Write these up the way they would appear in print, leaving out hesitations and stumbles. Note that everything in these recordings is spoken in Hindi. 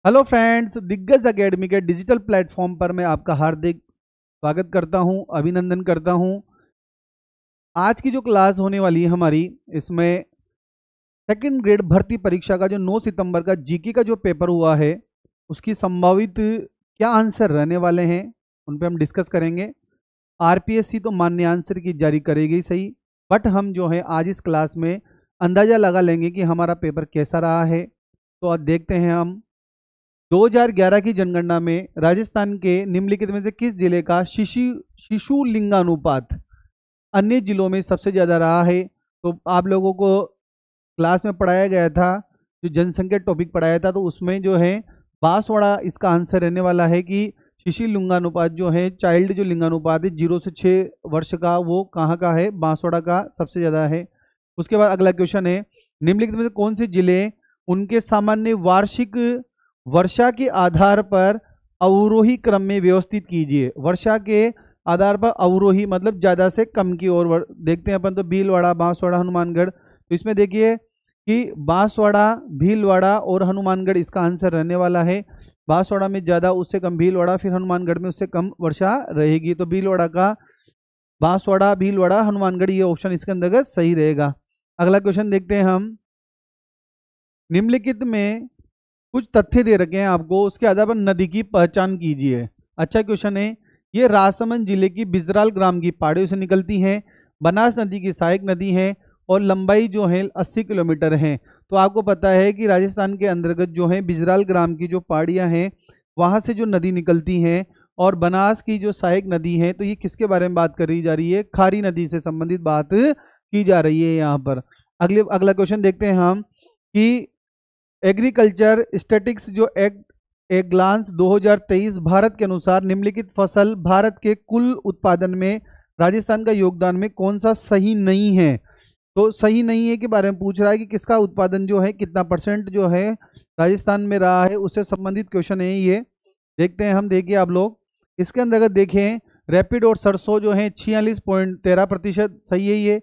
हेलो फ्रेंड्स, दिग्गज एकेडमी के डिजिटल प्लेटफॉर्म पर मैं आपका हार्दिक स्वागत करता हूं, अभिनंदन करता हूं। आज की जो क्लास होने वाली है हमारी, इसमें सेकंड ग्रेड भर्ती परीक्षा का जो 9 सितंबर का जीके का जो पेपर हुआ है, उसकी संभावित क्या आंसर रहने वाले हैं उन पे हम डिस्कस करेंगे। आरपीएससी तो मान्य आंसर की जारी करेगी सही, बट हम जो है आज इस क्लास में अंदाज़ा लगा लेंगे कि हमारा पेपर कैसा रहा है। तो आज देखते हैं हम 2011 की जनगणना में राजस्थान के निम्नलिखित में से किस जिले का शिशु लिंगानुपात अन्य जिलों में सबसे ज़्यादा रहा है। तो आप लोगों को क्लास में पढ़ाया गया था, जो जनसंख्या टॉपिक पढ़ाया था, तो उसमें जो है बांसवाड़ा इसका आंसर रहने वाला है कि शिशु लिंगानुपात जो है, चाइल्ड जो लिंगानुपात है 0 से 6 वर्ष का, वो कहाँ का है? बांसवाड़ा का सबसे ज़्यादा है। उसके बाद अगला क्वेश्चन है, निम्नलिखित में से कौन से जिले उनके सामान्य वार्षिक वर्षा के आधार पर अवरोही क्रम में व्यवस्थित कीजिए। वर्षा के आधार पर अवरोही मतलब ज़्यादा से कम की ओर देखते हैं अपन, तो भीलवाड़ा, बांसवाड़ा, हनुमानगढ़। तो इसमें देखिए कि बांसवाड़ा, भीलवाड़ा और हनुमानगढ़ इसका आंसर रहने वाला है। बांसवाड़ा में ज़्यादा, उससे कम भीलवाड़ा, फिर हनुमानगढ़ में उससे कम वर्षा रहेगी। तो भीलवाड़ा का बांसवाड़ा, भीलवाड़ा, हनुमानगढ़, ये ऑप्शन इसके अंतर्गत सही रहेगा। अगला क्वेश्चन देखते हैं हम, निम्नलिखित में कुछ तथ्य दे रखे हैं आपको, उसके आधार पर नदी की पहचान कीजिए। अच्छा क्वेश्चन है, ये राजसमंद जिले की बिजराल ग्राम की पहाड़ियों से निकलती है, बनास नदी की सहायक नदी है और लंबाई जो है 80 किलोमीटर है। तो आपको पता है कि राजस्थान के अंतर्गत जो है बिजराल ग्राम की जो पहाड़ियाँ हैं, वहाँ से जो नदी निकलती हैं, और बनास की जो सहायक नदी है, तो ये किसके बारे में बात करी जा रही है? खारी नदी से संबंधित बात की जा रही है यहाँ पर। अगला क्वेश्चन देखते हैं हम कि एग्रीकल्चर स्टैटिक्स जो एक ग्लांस 2023 भारत के अनुसार निम्नलिखित फसल भारत के कुल उत्पादन में राजस्थान का योगदान में कौन सा सही नहीं है? तो सही नहीं है के बारे में पूछ रहा है कि किसका उत्पादन जो है, कितना परसेंट जो है राजस्थान में रहा है, उससे संबंधित क्वेश्चन है ये। देखते हैं हम, देखिए आप लोग इसके अंतर्गत देखें, रैपिड और सरसों जो है 46.13% सही है ये।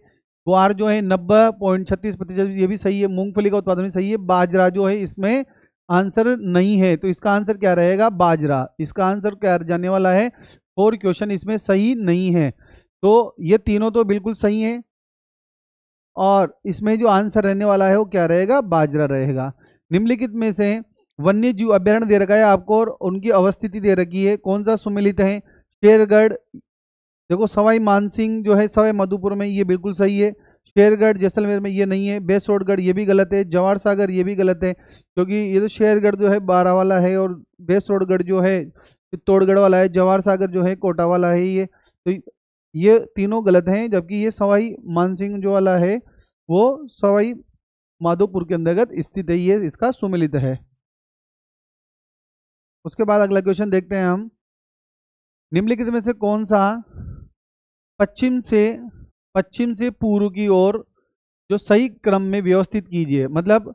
ग्वार जो है 90.36%, ये भी सही है। मूंगफली का उत्पादन भी सही है। बाजरा जो है इसमें आंसर नहीं है, तो इसका आंसर क्या रहेगा? बाजरा। इसका आंसर क्या जाने वाला है? 4 क्वेश्चन इसमें सही नहीं है। तो ये तीनों तो बिल्कुल सही है, और इसमें जो आंसर रहने वाला है वो क्या रहेगा? बाजरा रहेगा। निम्नलिखित में से वन्य जीव अभ्यारण्य दे रखा है आपको, और उनकी अवस्थिति दे रखी है, कौन सा सुमेलित है? शेरगढ़, देखो सवाई मानसिंह जो है सवाई माधोपुर में, ये बिल्कुल सही है। शेरगढ़ जैसलमेर में ये नहीं है। बेसोड़गढ़ ये भी गलत है। जवाहर सागर ये भी गलत है, क्योंकि ये तो शेरगढ़ जो है बारा वाला है, और बेसोड़गढ़ जो है चित्तौड़गढ़ वाला है, जवाहर सागर जो है कोटा वाला है। ये तो ये तीनों गलत हैं, जबकि ये सवाई मानसिंह जो वाला है वो सवाई माधोपुर के अंतर्गत स्थित है, ये इसका सुमेलित है। उसके बाद अगला क्वेश्चन देखते हैं हम, निम्नलिखित में से कौन सा पश्चिम से पूर्व की ओर जो सही क्रम में व्यवस्थित कीजिए। मतलब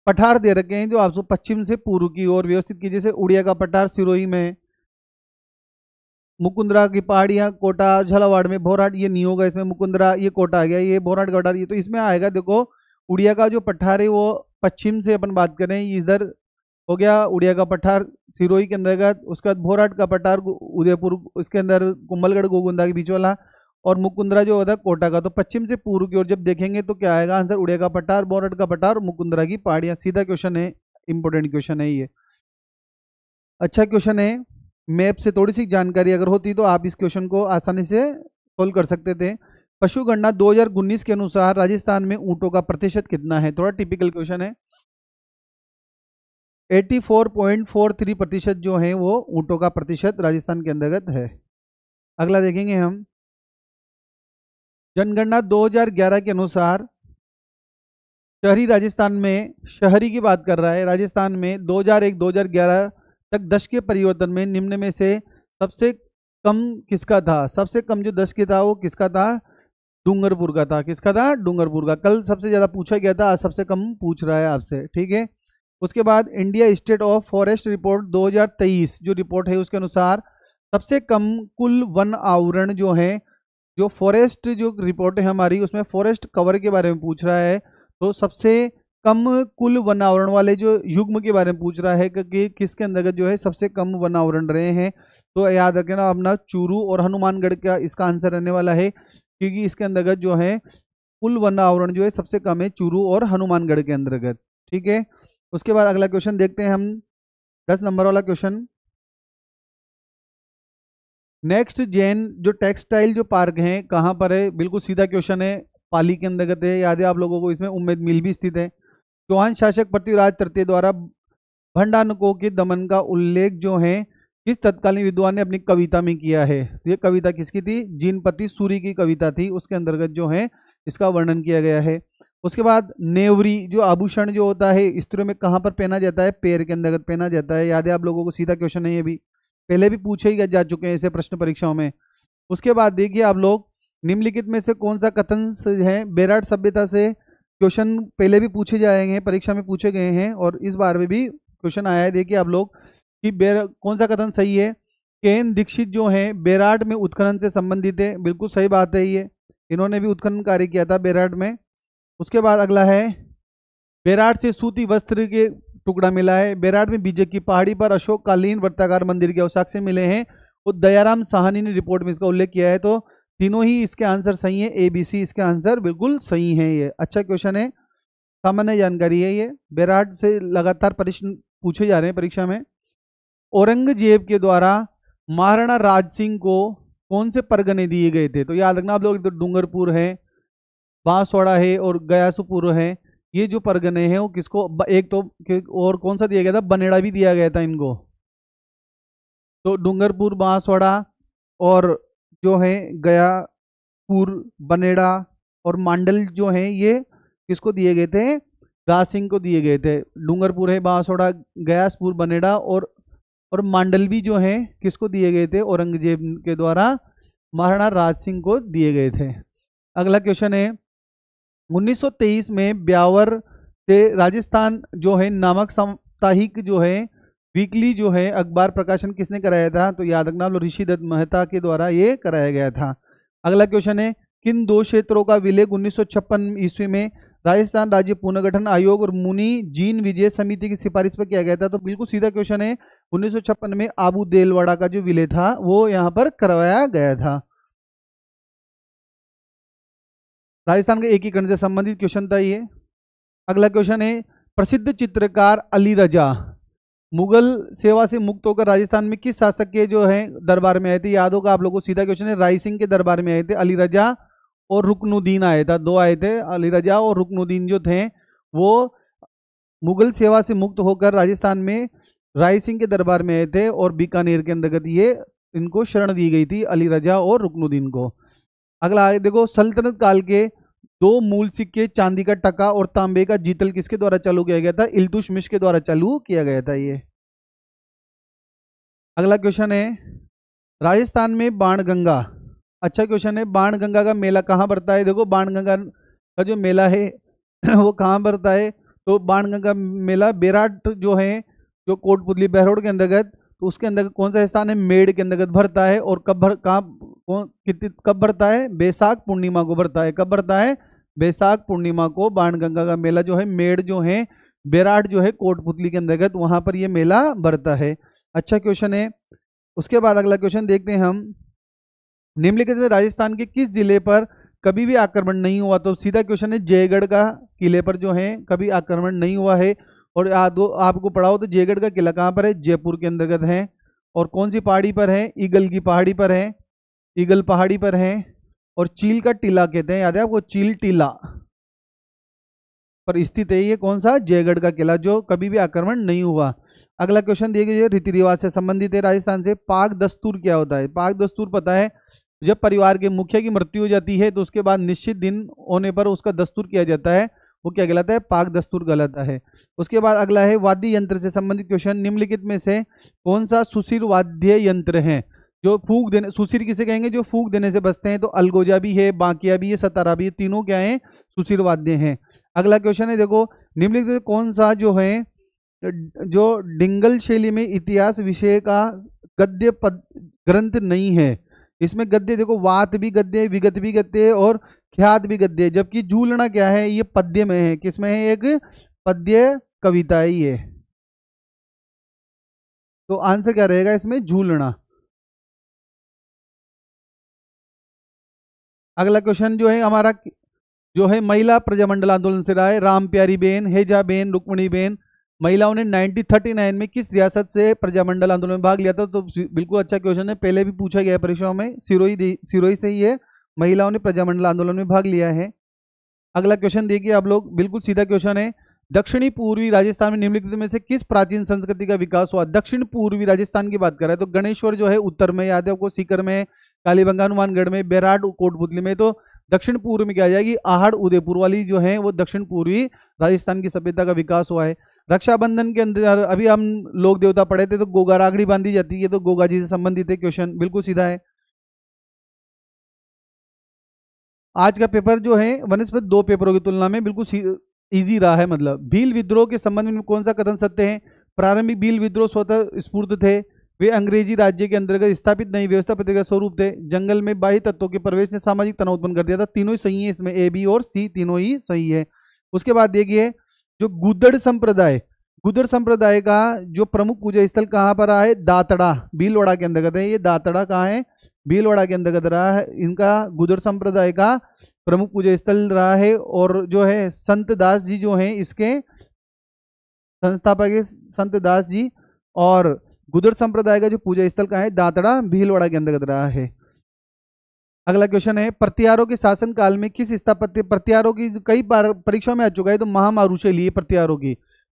पठार दे रखे हैं जो आपको पश्चिम से पूर्व की ओर व्यवस्थित कीजिए, जैसे उड़िया का पठार सिरोही में, मुकुंदरा की पहाड़ियाँ कोटा, झालावाड़ में, भोराट ये नहीं होगा इसमें, मुकुंदरा ये कोटा आ गया, ये भोराट का पठार, ये तो इसमें आएगा। देखो उड़िया का जो पठार है वो पश्चिम से अपन बात करें, इधर हो गया उड़िया का पठार सिरोही के अंतर्गत। उसके बाद भोराट का पठार उदयपुर, इसके अंदर कुंभलगढ़ गोगुंदा के बीच वाला, और मुकुंदरा जो होता है कोटा का। तो पश्चिम से पूर्व की ओर जब देखेंगे तो क्या आएगा आंसर? उड़िया का पठार, भोराट का पठार, मुकुंदरा की पहाड़ियाँ। सीधा क्वेश्चन है, इंपॉर्टेंट क्वेश्चन है ये। अच्छा क्वेश्चन है, मैप से थोड़ी सी जानकारी अगर होती तो आप इस क्वेश्चन को आसानी से सोल्व कर सकते थे। पशु गणना 2019 के अनुसार राजस्थान में ऊंटों का प्रतिशत कितना है? थोड़ा टिपिकल क्वेश्चन है। 84.43% जो है वो ऊंटों का प्रतिशत राजस्थान के अंतर्गत है। अगला देखेंगे हम, जनगणना 2011 के अनुसार शहरी राजस्थान में, शहरी की बात कर रहा है, राजस्थान में 2001-2011 तक दशक के परिवर्तन में निम्न में से सबसे कम किसका था? सबसे कम जो दशक था वो किसका था? डूंगरपुर का था। किसका था? डूंगरपुर का। कल सबसे ज़्यादा पूछा गया था, आज सबसे कम पूछ रहा है आपसे, ठीक है। उसके बाद India state of forest report 2023 जो रिपोर्ट है उसके अनुसार सबसे कम कुल वन आवरण जो है, जो फॉरेस्ट जो रिपोर्ट है हमारी, उसमें फॉरेस्ट कवर के बारे में पूछ रहा है। तो सबसे कम कुल वनावरण वाले जो युग्म के बारे में पूछ रहा है कि किसके अंतर्गत जो है सबसे कम वनावरण रहे हैं, तो याद रखना अपना चूरू और हनुमानगढ़ का इसका आंसर रहने वाला है, क्योंकि इसके अंतर्गत जो है कुल वनावरण जो है सबसे कम है चूरू और हनुमानगढ़ के अंतर्गत। ठीक है, उसके बाद अगला क्वेश्चन देखते हैं हम, 10 नंबर वाला क्वेश्चन। नेक्स्ट जैन जो टेक्सटाइल जो पार्क है कहाँ पर है, बिल्कुल सीधा क्वेश्चन है, पाली के अंतर्गत है, याद है आप लोगों को, इसमें उम्मेद मिल भी स्थित है। चौहान शासक पृथ्वीराज तृतीय द्वारा भंडारकों के दमन का उल्लेख जो है किस तत्कालीन विद्वान ने अपनी कविता में किया है, ये कविता किसकी थी, जीनपति सूरी की कविता थी, उसके अंतर्गत जो है इसका वर्णन किया गया है। उसके बाद नेवरी जो आभूषण जो होता है स्त्रियों में कहाँ पर पहना जाता है, पैर के अंतर्गत पहना जाता है, याद है आप लोगों को, सीधा क्वेश्चन है ये भी, पहले भी पूछे ही जा चुके हैं ऐसे प्रश्न परीक्षाओं में। उसके बाद देखिए आप लोग, निम्नलिखित में से कौन सा कथन है, बेराट सभ्यता से क्वेश्चन पहले भी पूछे जाएंगे, परीक्षा में पूछे गए हैं और इस बार में भी क्वेश्चन आया है। देखिए आप लोग कि कौन सा कथन सही है, केन दीक्षित जो है बेराट में उत्खनन से संबंधित है, बिल्कुल सही बात है, ये इन्होंने भी उत्खनन कार्य किया था बेराट में। उसके बाद अगला है, बेराट से सूती वस्त्र के टुकड़ा मिला है, बेराट में बीजक की पहाड़ी पर अशोककालीन वर्ताकार मंदिर के अवशेष मिले हैं, और दयाराम साहनी ने रिपोर्ट में इसका उल्लेख किया है। तो तीनों ही इसके आंसर सही है, ABC इसके आंसर बिल्कुल सही है। ये अच्छा क्वेश्चन है, सामान्य जानकारी है, ये बेराट से लगातार प्रश्न पूछे जा रहे हैं परीक्षा में। औरंगजेब के द्वारा महाराणा राज सिंह को कौन से परगने दिए गए थे, तो याद रखना आप लोग, तो डूंगरपुर है, बांसवाड़ा है और गयासुपुर है, ये जो परगने हैं वो किसको, एक तो और कौन सा दिया गया था, बनेड़ा भी दिया गया था इनको। तो डूंगरपुर, बांसवाड़ा और जो है गयापुर, बनेड़ा और मांडल जो है ये किसको दिए गए थे, राज सिंह को दिए गए थे। डूंगरपुर है, बांसवाड़ा, गयासपुर, बनेड़ा और मांडल भी जो है किसको दिए गए थे, औरंगजेब के द्वारा महाराणा राज सिंह को दिए गए थे। अगला क्वेश्चन है, 1923 में ब्यावर से राजस्थान जो है नामक साप्ताहिक जो है वीकली जो है अखबार प्रकाशन किसने कराया था, तो याद रखना ऋषि दत्त मेहता के द्वारा ये कराया गया था। अगला क्वेश्चन है, किन दो क्षेत्रों का विलय 1956 ईस्वी में राजस्थान राज्य पुनर्गठन आयोग और मुनि जीन विजय समिति की सिफारिश पर किया गया था, तो बिल्कुल सीधा क्वेश्चन है, 1956 में आबू देलवाड़ा का जो विलय था वो यहाँ पर करवाया गया था। राजस्थान के एकीकरण से संबंधित क्वेश्चन था ये। अगला क्वेश्चन है, प्रसिद्ध चित्रकार अली रजा मुगल सेवा से मुक्त होकर राजस्थान में किस शासक के जो है दरबार में आए थे, याद होगा आप लोगों को, सीधा क्वेश्चन है, राय सिंह के दरबार में आए थे। अली रजा और रुकनुद्दीन आया था, दो आए थे, अली रजा और रुकनुद्दीन जो थे वो मुगल सेवा से मुक्त होकर राजस्थान में राय सिंह के दरबार में आए थे और बीकानेर के अंतर्गत ये इनको शरण दी गई थी, अली रजा और रुकनुद्दीन को। अगला आगे देखो, सल्तनत काल के दो मूल सिक्के चांदी का टका और तांबे का जीतल किसके द्वारा चालू किया गया था, इल्तुतमिश के द्वारा चालू किया गया था ये। अगला क्वेश्चन है, राजस्थान में बाणगंगा, अच्छा क्वेश्चन है, बाणगंगा का मेला कहाँ पड़ता है, देखो बाणगंगा का जो मेला है वो कहाँ पड़ता है, तो बाणगंगा मेला बेराट जो है जो कोटपुतली बहरोड के अंतर्गत, तो उसके अंतर्गत कौन सा स्थान है, मेड़ के अंतर्गत भरता है, और कब भरता है, बैसाख पूर्णिमा को भरता है, कब भरता है, बैसाख पूर्णिमा को बाणगंगा का मेला जो है मेड़ जो है बेराट जो है कोटपुतली के अंतर्गत वहां पर ये मेला भरता है। अच्छा क्वेश्चन है। उसके बाद अगला क्वेश्चन देखते हैं हम, निम्नलिखित में राजस्थान के किस जिले पर कभी भी आक्रमण नहीं हुआ, तो सीधा क्वेश्चन है, जयगढ़ का किले पर जो है कभी आक्रमण नहीं हुआ है, और आपको पढ़ाओ तो जयगढ़ का किला कहाँ पर है, जयपुर के अंतर्गत है, और कौन सी पहाड़ी पर है, ईगल की पहाड़ी पर है, ईगल पहाड़ी पर है, और चील का टीला कहते हैं, याद है आपको, चील टीला पर स्थित है ये कौन सा, जयगढ़ का किला, जो कभी भी आक्रमण नहीं हुआ। अगला क्वेश्चन देखिए, रीति रिवाज से संबंधित है राजस्थान से, पाक दस्तूर क्या होता है, पाक दस्तूर पता है, जब परिवार के मुखिया की मृत्यु हो जाती है तो उसके बाद निश्चित दिन होने पर उसका दस्तूर किया जाता है, वो क्या कहलाता है, पाक दस्तूर कहलाता है। उसके बाद अगला है वाद्य यंत्र से संबंधित क्वेश्चन, निम्नलिखित में से कौन सा सुशिर वाद्य यंत्र है, जो फूंक देने, सुशिर किसे कहेंगे, जो फूंक देने से बचते हैं, तो अलगोजा भी है, बांकिया भी है, सतारा भी है, तीनों क्या है, सुशिर वाद्य हैं। अगला क्वेश्चन है, देखो निम्नलिखित कौन सा जो है जो डिंगल शैली में इतिहास विषय का गद्य ग्रंथ नहीं है, इसमें गद्य देखो, वात भी गद्य, विगत भी गद्य और ख्यात भी गद्य, जबकि झूलना क्या है, ये पद्य में है, किसमें है, एक पद्य कविता है ये। तो आंसर क्या रहेगा इसमें? झूलना। अगला क्वेश्चन जो है हमारा जो है महिला प्रजामंडल आंदोलन से रहा है। राम प्यारी बेन, हेजा बेन, रुक्मणी बेन, महिलाओं ने 1939 में किस रियासत से प्रजामंडल आंदोलन में भाग लिया था? तो बिल्कुल अच्छा क्वेश्चन है, पहले भी पूछा गया है परीक्षाओं में। सिरोही से ही है, महिलाओं ने प्रजामंडल आंदोलन में भाग लिया है। अगला क्वेश्चन देखिए आप लोग, बिल्कुल सीधा क्वेश्चन है। दक्षिणी पूर्वी राजस्थान में निम्नलिखित में से किस प्राचीन संस्कृति का विकास हुआ? दक्षिण पूर्वी राजस्थान की बात कर रहा है तो गणेश्वर जो है उत्तर में, यादव को सीकर में, कालीबंगा हनुमानगढ़ में, बेराड कोटपुतली में। तो दक्षिण पूर्व में क्या आ जाएगी? आहड़ उदयपुर वाली जो है वो दक्षिण पूर्वी राजस्थान की सभ्यता का विकास हुआ है। रक्षाबंधन के अंदर अभी हम लोक देवता पढ़े थे तो गोगा रागड़ी बांधी जाती है, तो गोगा जी से संबंधित है क्वेश्चन, बिल्कुल सीधा है। आज का पेपर जो है वनस्पति 2 पेपरों की तुलना में बिल्कुल इजी रहा है। मतलब भील विद्रोह के संबंध में कौन सा कथन सत्य है? प्रारंभिक भील विद्रोह स्वतः स्फूर्त थे, वे अंग्रेजी राज्य के अंतर्गत स्थापित नई व्यवस्था प्रतिक्रिया स्वरूप थे, जंगल में बाह्य तत्वों के प्रवेश ने सामाजिक तनाव उत्पन्न कर दिया था। तीनों ही सही है इसमें, ए, बी और सी तीनों ही सही है। उसके बाद देखिए जो गुद्दड़ संप्रदाय का जो प्रमुख पूजा स्थल कहाँ पर रहा है? दातड़ा, भीलवाड़ा के अंतर्गत है। ये दातड़ा कहाँ है? भीलवाड़ा के अंतर्गत रहा है। इनका गुदड़ संप्रदाय का प्रमुख पूजा स्थल रहा है। और जो है संत दास जी जो हैं इसके संस्थापक है संत दास जी। और गुदड़ संप्रदाय का जो पूजा स्थल का है दातड़ा, भीलवाड़ा के अंतर्गत रहा है। अगला क्वेश्चन है प्रत्यारों के शासन काल में किस स्थापत्य, प्रत्यारों की कई बार परीक्षा में आ चुका है, तो महामारू शैली है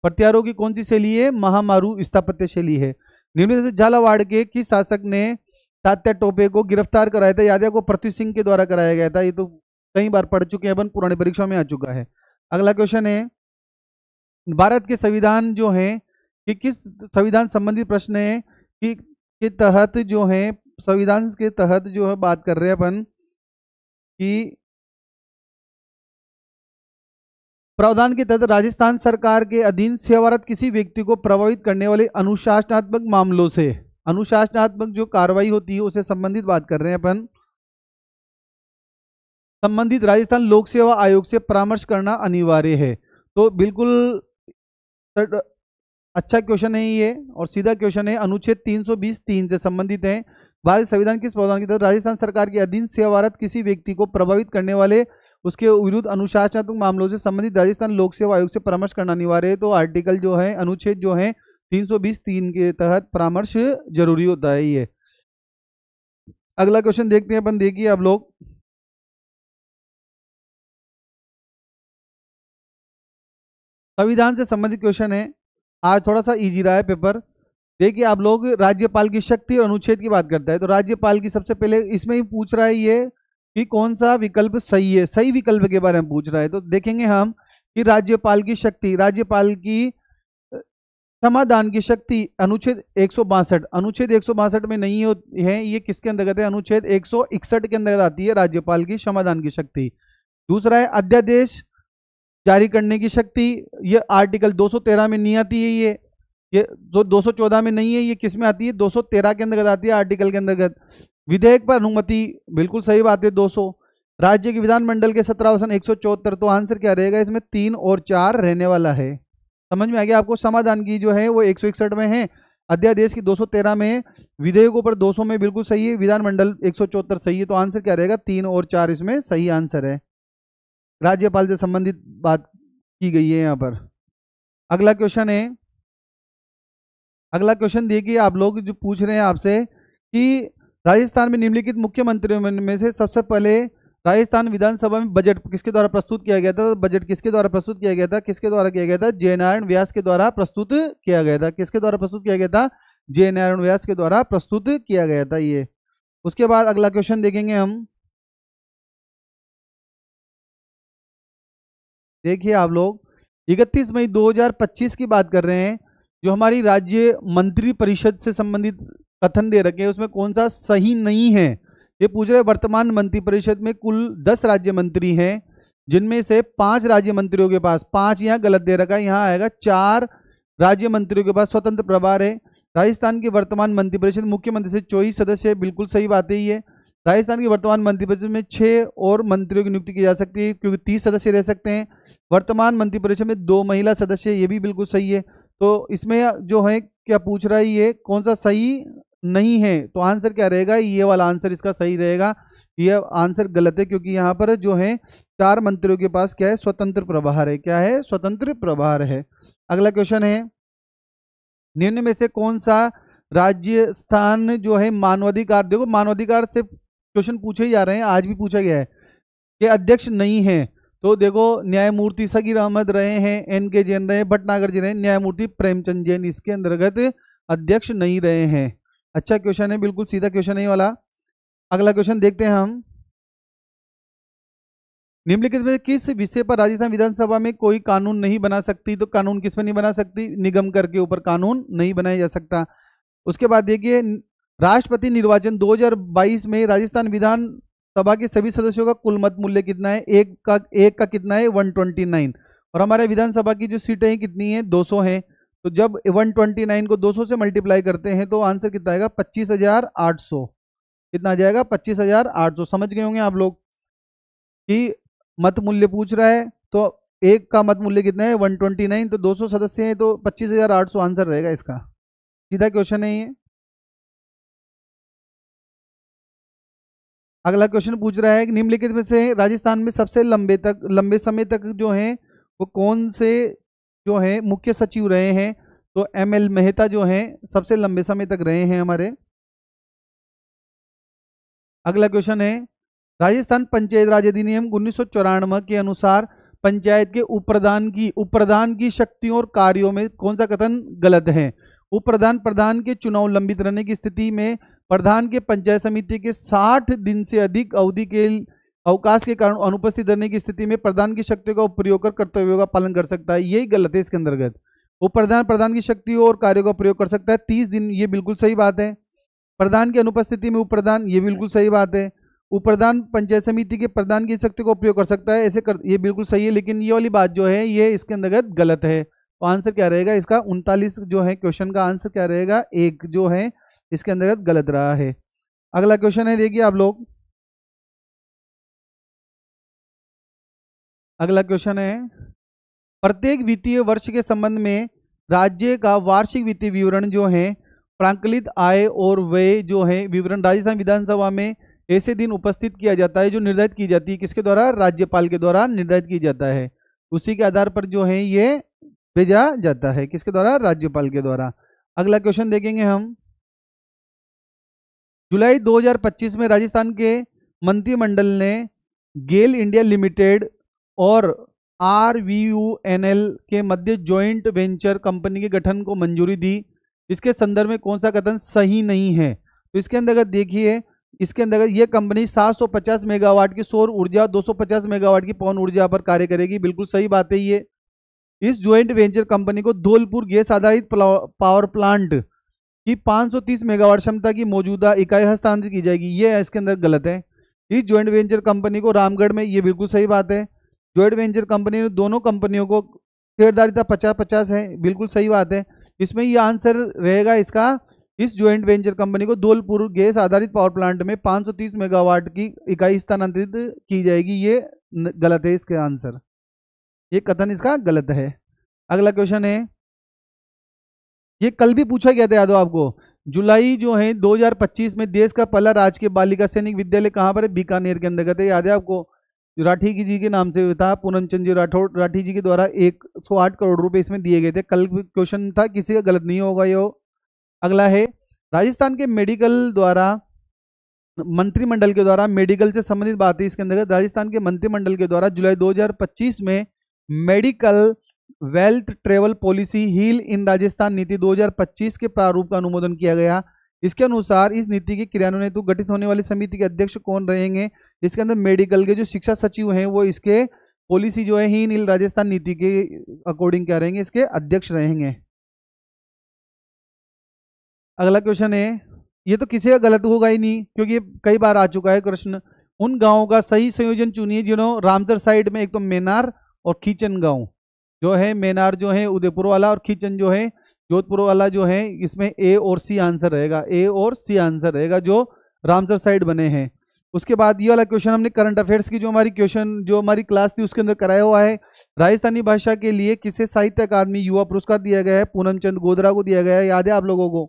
प्रत्यारों की कौन सी शैली है? महामारू स्थापत्य शैली है। निम्न से झालावाड़ के किस शासक ने तात्या टोपे को गिरफ्तार कराया था? यादव को पृथ्वी सिंह के द्वारा कराया गया था। ये तो कई बार पढ़ चुके हैं अपन, पुरानी परीक्षा में आ चुका है। अगला क्वेश्चन है भारत के संविधान जो है कि किस संविधान संबंधी प्रश्न है कि के तहत जो है संविधान के तहत जो है बात कर रहे हैं अपन कि प्रावधान के तहत राजस्थान सरकार के अधीन सेवारत किसी व्यक्ति को प्रभावित करने वाले अनुशासनात्मक मामलों से, अनुशासनात्मक जो कार्रवाई होती है उसे संबंधित बात कर रहे हैं अपन। संबंधित राजस्थान लोक सेवा आयोग से परामर्श करना अनिवार्य है। तो बिल्कुल अच्छा क्वेश्चन है ये और सीधा क्वेश्चन है। अनुच्छेद 320(3) से संबंधित है। भारतीय संविधान किस प्रावधान के तहत राजस्थान सरकार के अधीन सेवारत किसी व्यक्ति को प्रभावित करने वाले उसके विरुद्ध अनुशासनात्मक मामलों से संबंधित राजस्थान लोक सेवा आयोग से परामर्श करना अनिवार्य है? तो आर्टिकल जो है अनुच्छेद जो है 320(3) के तहत परामर्श जरूरी होता है ये। अगला क्वेश्चन देखते हैं अपन, देखिए आप लोग संविधान से संबंधित क्वेश्चन है। आज थोड़ा सा इजी रहा है पेपर। देखिए आप लोग राज्यपाल की शक्ति और अनुच्छेद की बात करता है तो राज्यपाल की सबसे पहले इसमें ही पूछ रहा है ये कि कौन सा विकल्प सही है, सही विकल्प के बारे में पूछ रहा है। तो देखेंगे हम कि राज्यपाल की शक्ति, राज्यपाल की समाधान की शक्ति अनुच्छेद 162, अनुच्छेद 162 में नहीं है, ये किसके अंतर्गत है? अनुच्छेद 161 के अंतर्गत आती है राज्यपाल की समाधान की शक्ति। दूसरा है अध्यादेश जारी करने की शक्ति, ये आर्टिकल 213 में नहीं आती है। ये जो 214 में नहीं है, ये किस में आती है? 213 के अंतर्गत आती है आर्टिकल के अंतर्गत। विधेयक पर अनुमति, बिल्कुल सही बात है 200। राज्य के विधानमंडल के 17 174। तो आंसर क्या रहेगा इसमें? 3 और 4 रहने वाला है। समझ में आ गया आपको? समाधान की जो है वो 161 में है, अध्यादेश की 213 में है, विधेयकों पर 200 में बिल्कुल सही है, विधानमंडल 174 सही है। तो आंसर क्या रहेगा? 3 और 4 इसमें सही आंसर है। राज्यपाल से संबंधित बात की गई है यहाँ पर। अगला क्वेश्चन है, अगला क्वेश्चन देखिए आप लोग जो पूछ रहे हैं आपसे कि राजस्थान में निम्नलिखित मुख्यमंत्रियों में से सबसे पहले राजस्थान विधानसभा में बजट किसके द्वारा प्रस्तुत किया गया था? बजट किसके द्वारा प्रस्तुत किया गया था? किसके द्वारा किया गया था? जयनारायण व्यास के द्वारा प्रस्तुत किया गया था। किसके द्वारा प्रस्तुत किया गया था? जयनारायण व्यास के द्वारा प्रस्तुत किया गया था ये। उसके बाद अगला क्वेश्चन देखेंगे हम। देखिए आप लोग 31 मई 2025 की बात कर रहे हैं। जो हमारी राज्य मंत्री परिषद से संबंधित कथन दे रखे हैं उसमें कौन सा सही नहीं है ये पूछ रहे हैं। वर्तमान मंत्री परिषद में कुल 10 राज्य मंत्री हैं, जिनमें से 5 राज्य मंत्रियों के पास, 5 यहाँ गलत दे रखा है, यहाँ आएगा 4 राज्य मंत्रियों के पास स्वतंत्र प्रभार है। राजस्थान की वर्तमान मंत्री परिषद मुख्यमंत्री से 24 सदस्य है, बिल्कुल सही बात है ये। राजस्थान की वर्तमान मंत्रिपरिषद में 6 और मंत्रियों की नियुक्ति की जा सकती है, क्योंकि 30 सदस्य रह सकते हैं। वर्तमान मंत्रिपरिषद में 2 महिला सदस्य, ये भी बिल्कुल सही है। तो इसमें जो है क्या पूछ रहा है, ये कौन सा सही नहीं है, तो आंसर क्या रहेगा, ये वाला आंसर इसका सही रहेगा। ये आंसर गलत है, क्योंकि यहाँ पर जो है 4 मंत्रियों के पास क्या है, स्वतंत्र प्रभार है। क्या है, स्वतंत्र प्रभार है। अगला क्वेश्चन है, निम्न में से कौन सा राजस्थान जो है मानवाधिकार, देखो मानवाधिकार से क्वेश्चन पूछे ही जा रहे हैं, आज भी पूछा गया है कि अध्यक्ष नहीं है। तो देखो न्यायमूर्ति सगीर अहमद रहे हैं, एन के जैन रहे, भटनागर जी रहे, न्यायमूर्ति प्रेमचंद जैन इसके अंतर्गत अध्यक्ष नहीं रहे हैं। अच्छा क्वेश्चन है, बिल्कुल सीधा क्वेश्चन है ये वाला। अगला क्वेश्चन देखते हैं हम, निम्नलिखित में किस विषय पर राजस्थान विधानसभा में कोई कानून नहीं बना सकती, तो कानून किस में नहीं बना सकती, निगम कर के ऊपर कानून नहीं बनाया जा सकता। उसके बाद देखिए, राष्ट्रपति निर्वाचन 2022 में राजस्थान विधानसभा के सभी सदस्यों का कुल मत मूल्य कितना है, एक का कितना है, 129, और हमारे विधानसभा की जो सीटें हैं कितनी है, 200 हैं। तो जब 129 को 200 से मल्टीप्लाई करते हैं तो आंसर कितना आएगा, 25,800। कितना आ जाएगा, 25,800। समझ गए होंगे आप लोग कि मत मूल्य पूछ रहा है, तो एक का मत मूल्य कितना है, 129, तो 200 सदस्य हैं, तो 25,800 आंसर रहेगा इसका। सीधा क्वेश्चन है ये। अगला क्वेश्चन पूछ रहा है कि निम्नलिखित में से राजस्थान में सबसे लंबे समय तक जो है वो कौन से जो है मुख्य सचिव रहे हैं, तो ML मेहता जो है सबसे लंबे समय तक रहे हैं हमारे। अगला क्वेश्चन है, राजस्थान पंचायत राज अधिनियम 1994 के अनुसार पंचायत के उपप्रधान की शक्तियों और कार्यों में कौन सा कथन गलत है। प्रधान के चुनाव लंबित रहने की स्थिति में प्रधान के पंचायत समिति के 60 दिन से अधिक अवधि के अवकाश के कारण अनुपस्थित रहने की स्थिति में प्रधान की शक्तियों का प्रयोग कर कर्तव्यों का पालन कर सकता है। यही गलत है इसके अंतर्गत। प्रधान की शक्तियों और कार्यों का प्रयोग कर सकता है 30 दिन, ये बिल्कुल सही बात है। प्रधान की अनुपस्थिति में उपप्रधान, ये बिल्कुल सही बात है। उपप्रधान पंचायत समिति के प्रधान की शक्ति का उपयोग कर सकता है, ये बिल्कुल सही है। लेकिन ये वाली बात जो है ये इसके अंतर्गत गलत है। तो आंसर क्या रहेगा इसका, 39 जो है क्वेश्चन का आंसर क्या रहेगा, 1 जो है इसके अंतर्गत गलत रहा है। अगला क्वेश्चन है, देखिए आप लोग, अगला क्वेश्चन है, प्रत्येक वित्तीय वर्ष के संबंध में राज्य का वार्षिक वित्तीय विवरण जो है प्रांकलित आय और व्यय जो है विवरण राजस्थान विधानसभा में ऐसे दिन उपस्थित किया जाता है जो निर्धारित की जाती है, किसके द्वारा, राज्यपाल के द्वारा निर्धारित की जाता है। उसी के आधार पर जो है ये भेजा जाता है, किसके द्वारा, राज्यपाल के द्वारा। अगला क्वेश्चन देखेंगे हम, जुलाई 2025 में राजस्थान के मंत्रिमंडल ने गेल इंडिया लिमिटेड और RVUNL के मध्य जॉइंट वेंचर कंपनी के गठन को मंजूरी दी। इसके संदर्भ में कौन सा कथन सही नहीं है। तो इसके अंतर्गत देखिए, इसके अंतर्गत ये कंपनी 750 मेगावाट की सौर ऊर्जा, 250 मेगावाट की पवन ऊर्जा पर कार्य करेगी, बिल्कुल सही बात है ये। इस ज्वाइंट वेंचर कंपनी को धौलपुर गैस आधारित पावर प्लांट की 530 मेगावाट क्षमता की मौजूदा इकाई हस्तांतरित की जाएगी, ये इसके अंदर गलत है। इस ज्वाइंट वेंचर कंपनी को रामगढ़ में, ये बिल्कुल सही बात है। ज्वाइंट वेंचर कंपनी ने दोनों कंपनियों को शेयरदारिता 50-50 है, बिल्कुल सही बात है। इसमें ये आंसर रहेगा इसका, इस ज्वाइंट वेंचर कंपनी को धौलपुर गैस आधारित पावर प्लांट में 530 मेगावाट की इकाई स्थानांतरित की जाएगी, ये गलत है इसका आंसर, ये कथन इसका गलत है। अगला क्वेश्चन है, ये कल भी पूछा गया था, याद हो आपको, जुलाई जो है 2025 में देश का पहला राजकीय बालिका सैनिक विद्यालय कहाँ पर है, बीकानेर के अंतर्गत है, याद है आपको, राठी जी के नाम से था, पूनमचंद जी राठौड़ राठी जी के द्वारा 108 करोड़ रुपए इसमें दिए गए थे। कल क्वेश्चन था, किसी का गलत नहीं होगा ये। अगला है, राजस्थान के मंत्रिमंडल के द्वारा मेडिकल से संबंधित बात है। इसके अंतर्गत राजस्थान के मंत्रिमंडल के द्वारा जुलाई 2025 में medical wealth travel policy heal in Rajasthan नीति 2025 के प्रारूप का अनुमोदन किया गया। इसके अनुसार इस नीति के क्रियान्वयन हेतु गठित होने वाली समिति के अध्यक्ष कौन रहेंगे। इसके अंदर मेडिकल के जो शिक्षा सचिव हैं वो इसके पॉलिसी जो है हील इन राजस्थान नीति के अकॉर्डिंग क्या रहेंगे, इसके अध्यक्ष रहेंगे। अगला क्वेश्चन है, ये तो किसी का गलत होगा ही नहीं क्योंकि ये कई बार आ चुका है प्रश्न। उन गांवों का सही संयोजन चुनिए जिन्होंने रामसर साइड में, एक तो मेनार और खींचन गांव जो है, मेनार जो है उदयपुर वाला और खींचन जो है जोधपुर वाला जो है, इसमें A और C आंसर रहेगा, A और C आंसर रहेगा जो रामसर साइड बने हैं। उसके बाद ये वाला क्वेश्चन हमने करंट अफेयर्स की जो हमारी क्लास थी उसके अंदर कराया हुआ है। राजस्थानी भाषा के लिए किसे साहित्य अकादमी युवा पुरस्कार दिया गया है? पूनम चंद गोधरा को दिया गया है। याद है आप लोगों को,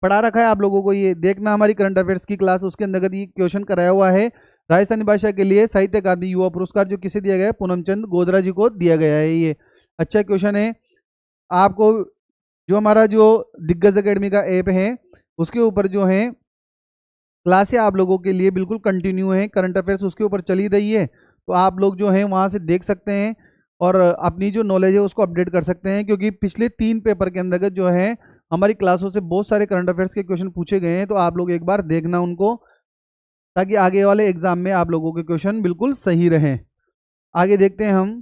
पढ़ा रखा है आप लोगों को, ये देखना हमारी करंट अफेयर्स की क्लास, उसके अंतर्गत ये क्वेश्चन कराया हुआ है। राजस्थानी भाषा के लिए साहित्य अकादमी युवा पुरस्कार जो किसे दिया गया है? पूनम चंद गोधरा जी को दिया गया है। ये अच्छा क्वेश्चन है। आपको जो हमारा जो दिग्गज एकेडमी का ऐप है उसके ऊपर जो है क्लासें आप लोगों के लिए बिल्कुल कंटिन्यू है, करंट अफेयर्स उसके ऊपर चली रही है, तो आप लोग जो है वहाँ से देख सकते हैं और अपनी जो नॉलेज है उसको अपडेट कर सकते हैं, क्योंकि पिछले 3 पेपर के अंतर्गत जो है हमारी क्लासों से बहुत सारे करंट अफेयर्स के क्वेश्चन पूछे गए हैं, तो आप लोग एक बार देखना उनको, ताकि आगे वाले एग्जाम में आप लोगों के क्वेश्चन बिल्कुल सही रहें। आगे देखते हैं हम।